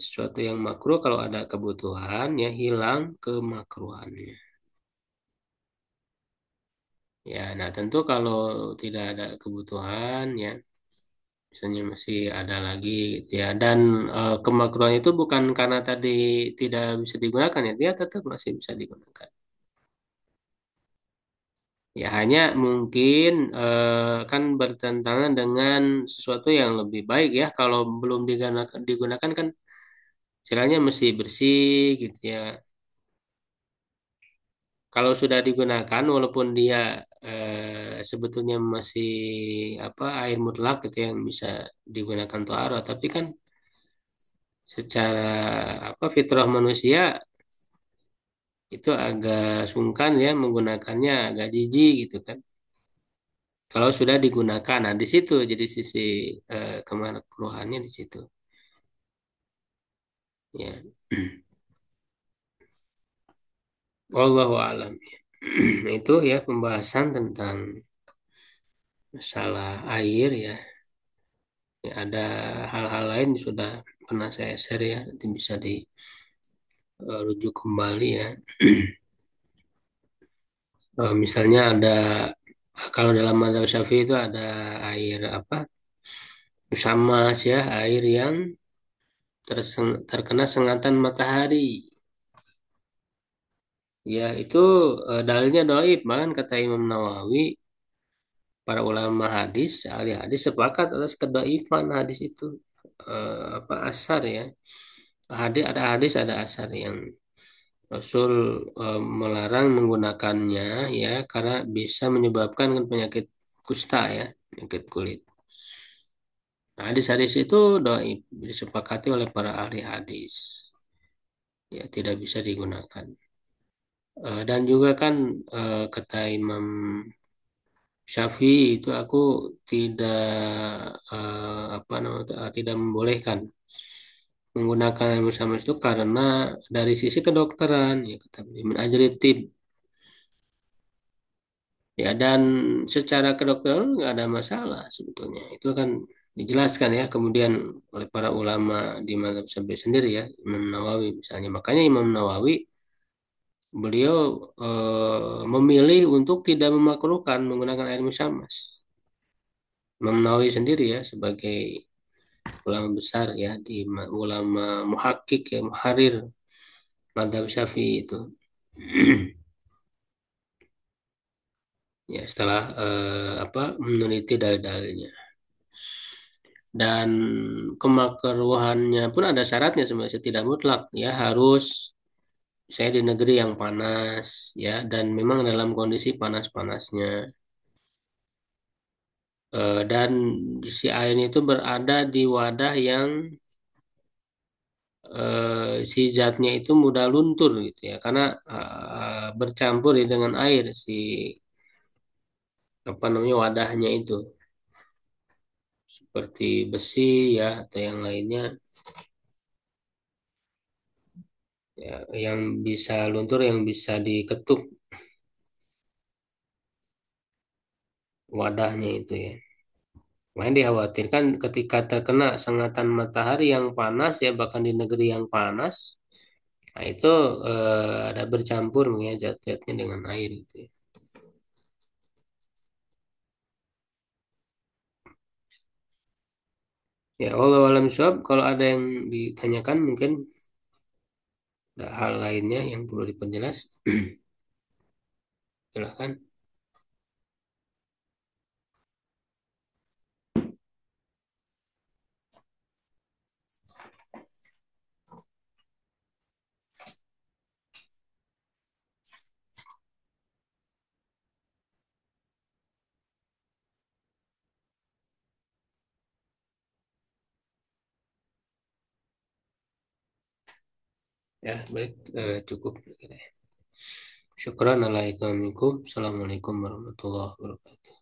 Sesuatu yang makruh kalau ada kebutuhan ya hilang kemakruhannya. Ya, nah tentu kalau tidak ada kebutuhan, ya, misalnya masih ada lagi gitu, ya, dan kemakruhan itu bukan karena tadi tidak bisa digunakan, ya, dia tetap masih bisa digunakan. Ya, hanya mungkin kan bertentangan dengan sesuatu yang lebih baik, ya, kalau belum digunakan kan istilahnya mesti bersih gitu, ya. Kalau sudah digunakan, walaupun dia sebetulnya masih apa air mutlak gitu yang bisa digunakan to'aro, tapi kan secara apa fitrah manusia itu agak sungkan, ya, menggunakannya agak jijik gitu kan. Kalau sudah digunakan, nah di situ jadi sisi kemakruhannya di situ. Ya, wallahu alam. Itu, ya, pembahasan tentang masalah air, ya. Ya, ada hal-hal lain sudah pernah saya share, ya, nanti bisa dirujuk kembali, ya. Misalnya ada kalau dalam mazhab Syafi'i itu ada air apa musamas, ya, air yang terkena sengatan matahari. Ya, itu dalilnya dhaif, bahkan kata Imam Nawawi, para ulama hadis, ahli hadis sepakat atas kedhaifan hadis itu. Apa asar, ya. Ada asar yang Rasul melarang menggunakannya, ya, karena bisa menyebabkan penyakit kusta, ya, penyakit kulit. Nah, hadis-hadis itu dhaif, disepakati oleh para ahli hadis. Ya, tidak bisa digunakan. Dan juga kan kata Imam Syafi'i itu aku tidak apa namanya tidak membolehkan menggunakan ilmu sains itu karena dari sisi kedokteran ya kata Ibn Ajritib ya dan secara kedokteran nggak ada masalah sebetulnya itu kan dijelaskan ya kemudian oleh para ulama di mazhab Syafi'i sendiri ya Imam Nawawi misalnya makanya Imam Nawawi beliau memilih untuk tidak memakruhkan menggunakan air musyamas. Imam Nawawi sendiri ya sebagai ulama besar ya di ulama muhakkik ya muharir madzhab Syafi'i itu. Ya setelah apa meneliti dalil-dalilnya dan kemakruhannya pun ada syaratnya sebenarnya tidak mutlak ya harus saya di negeri yang panas ya dan memang dalam kondisi panas-panasnya. Dan si air itu berada di wadah yang si zatnya itu mudah luntur gitu ya karena bercampur ya dengan air si apa namanya wadahnya itu seperti besi ya atau yang lainnya ya, yang bisa luntur yang bisa diketuk wadahnya itu ya. Makanya dikhawatirkan ketika terkena sengatan matahari yang panas ya bahkan di negeri yang panas, nah itu ada bercampur ya zat-zatnya dengan air itu ya. Ya Allah alam suhab kalau ada yang ditanyakan mungkin ada hal lainnya yang perlu diperjelas silahkan. Ya baik cukup. Syukran alaikum. Assalamualaikum warahmatullahi wabarakatuh.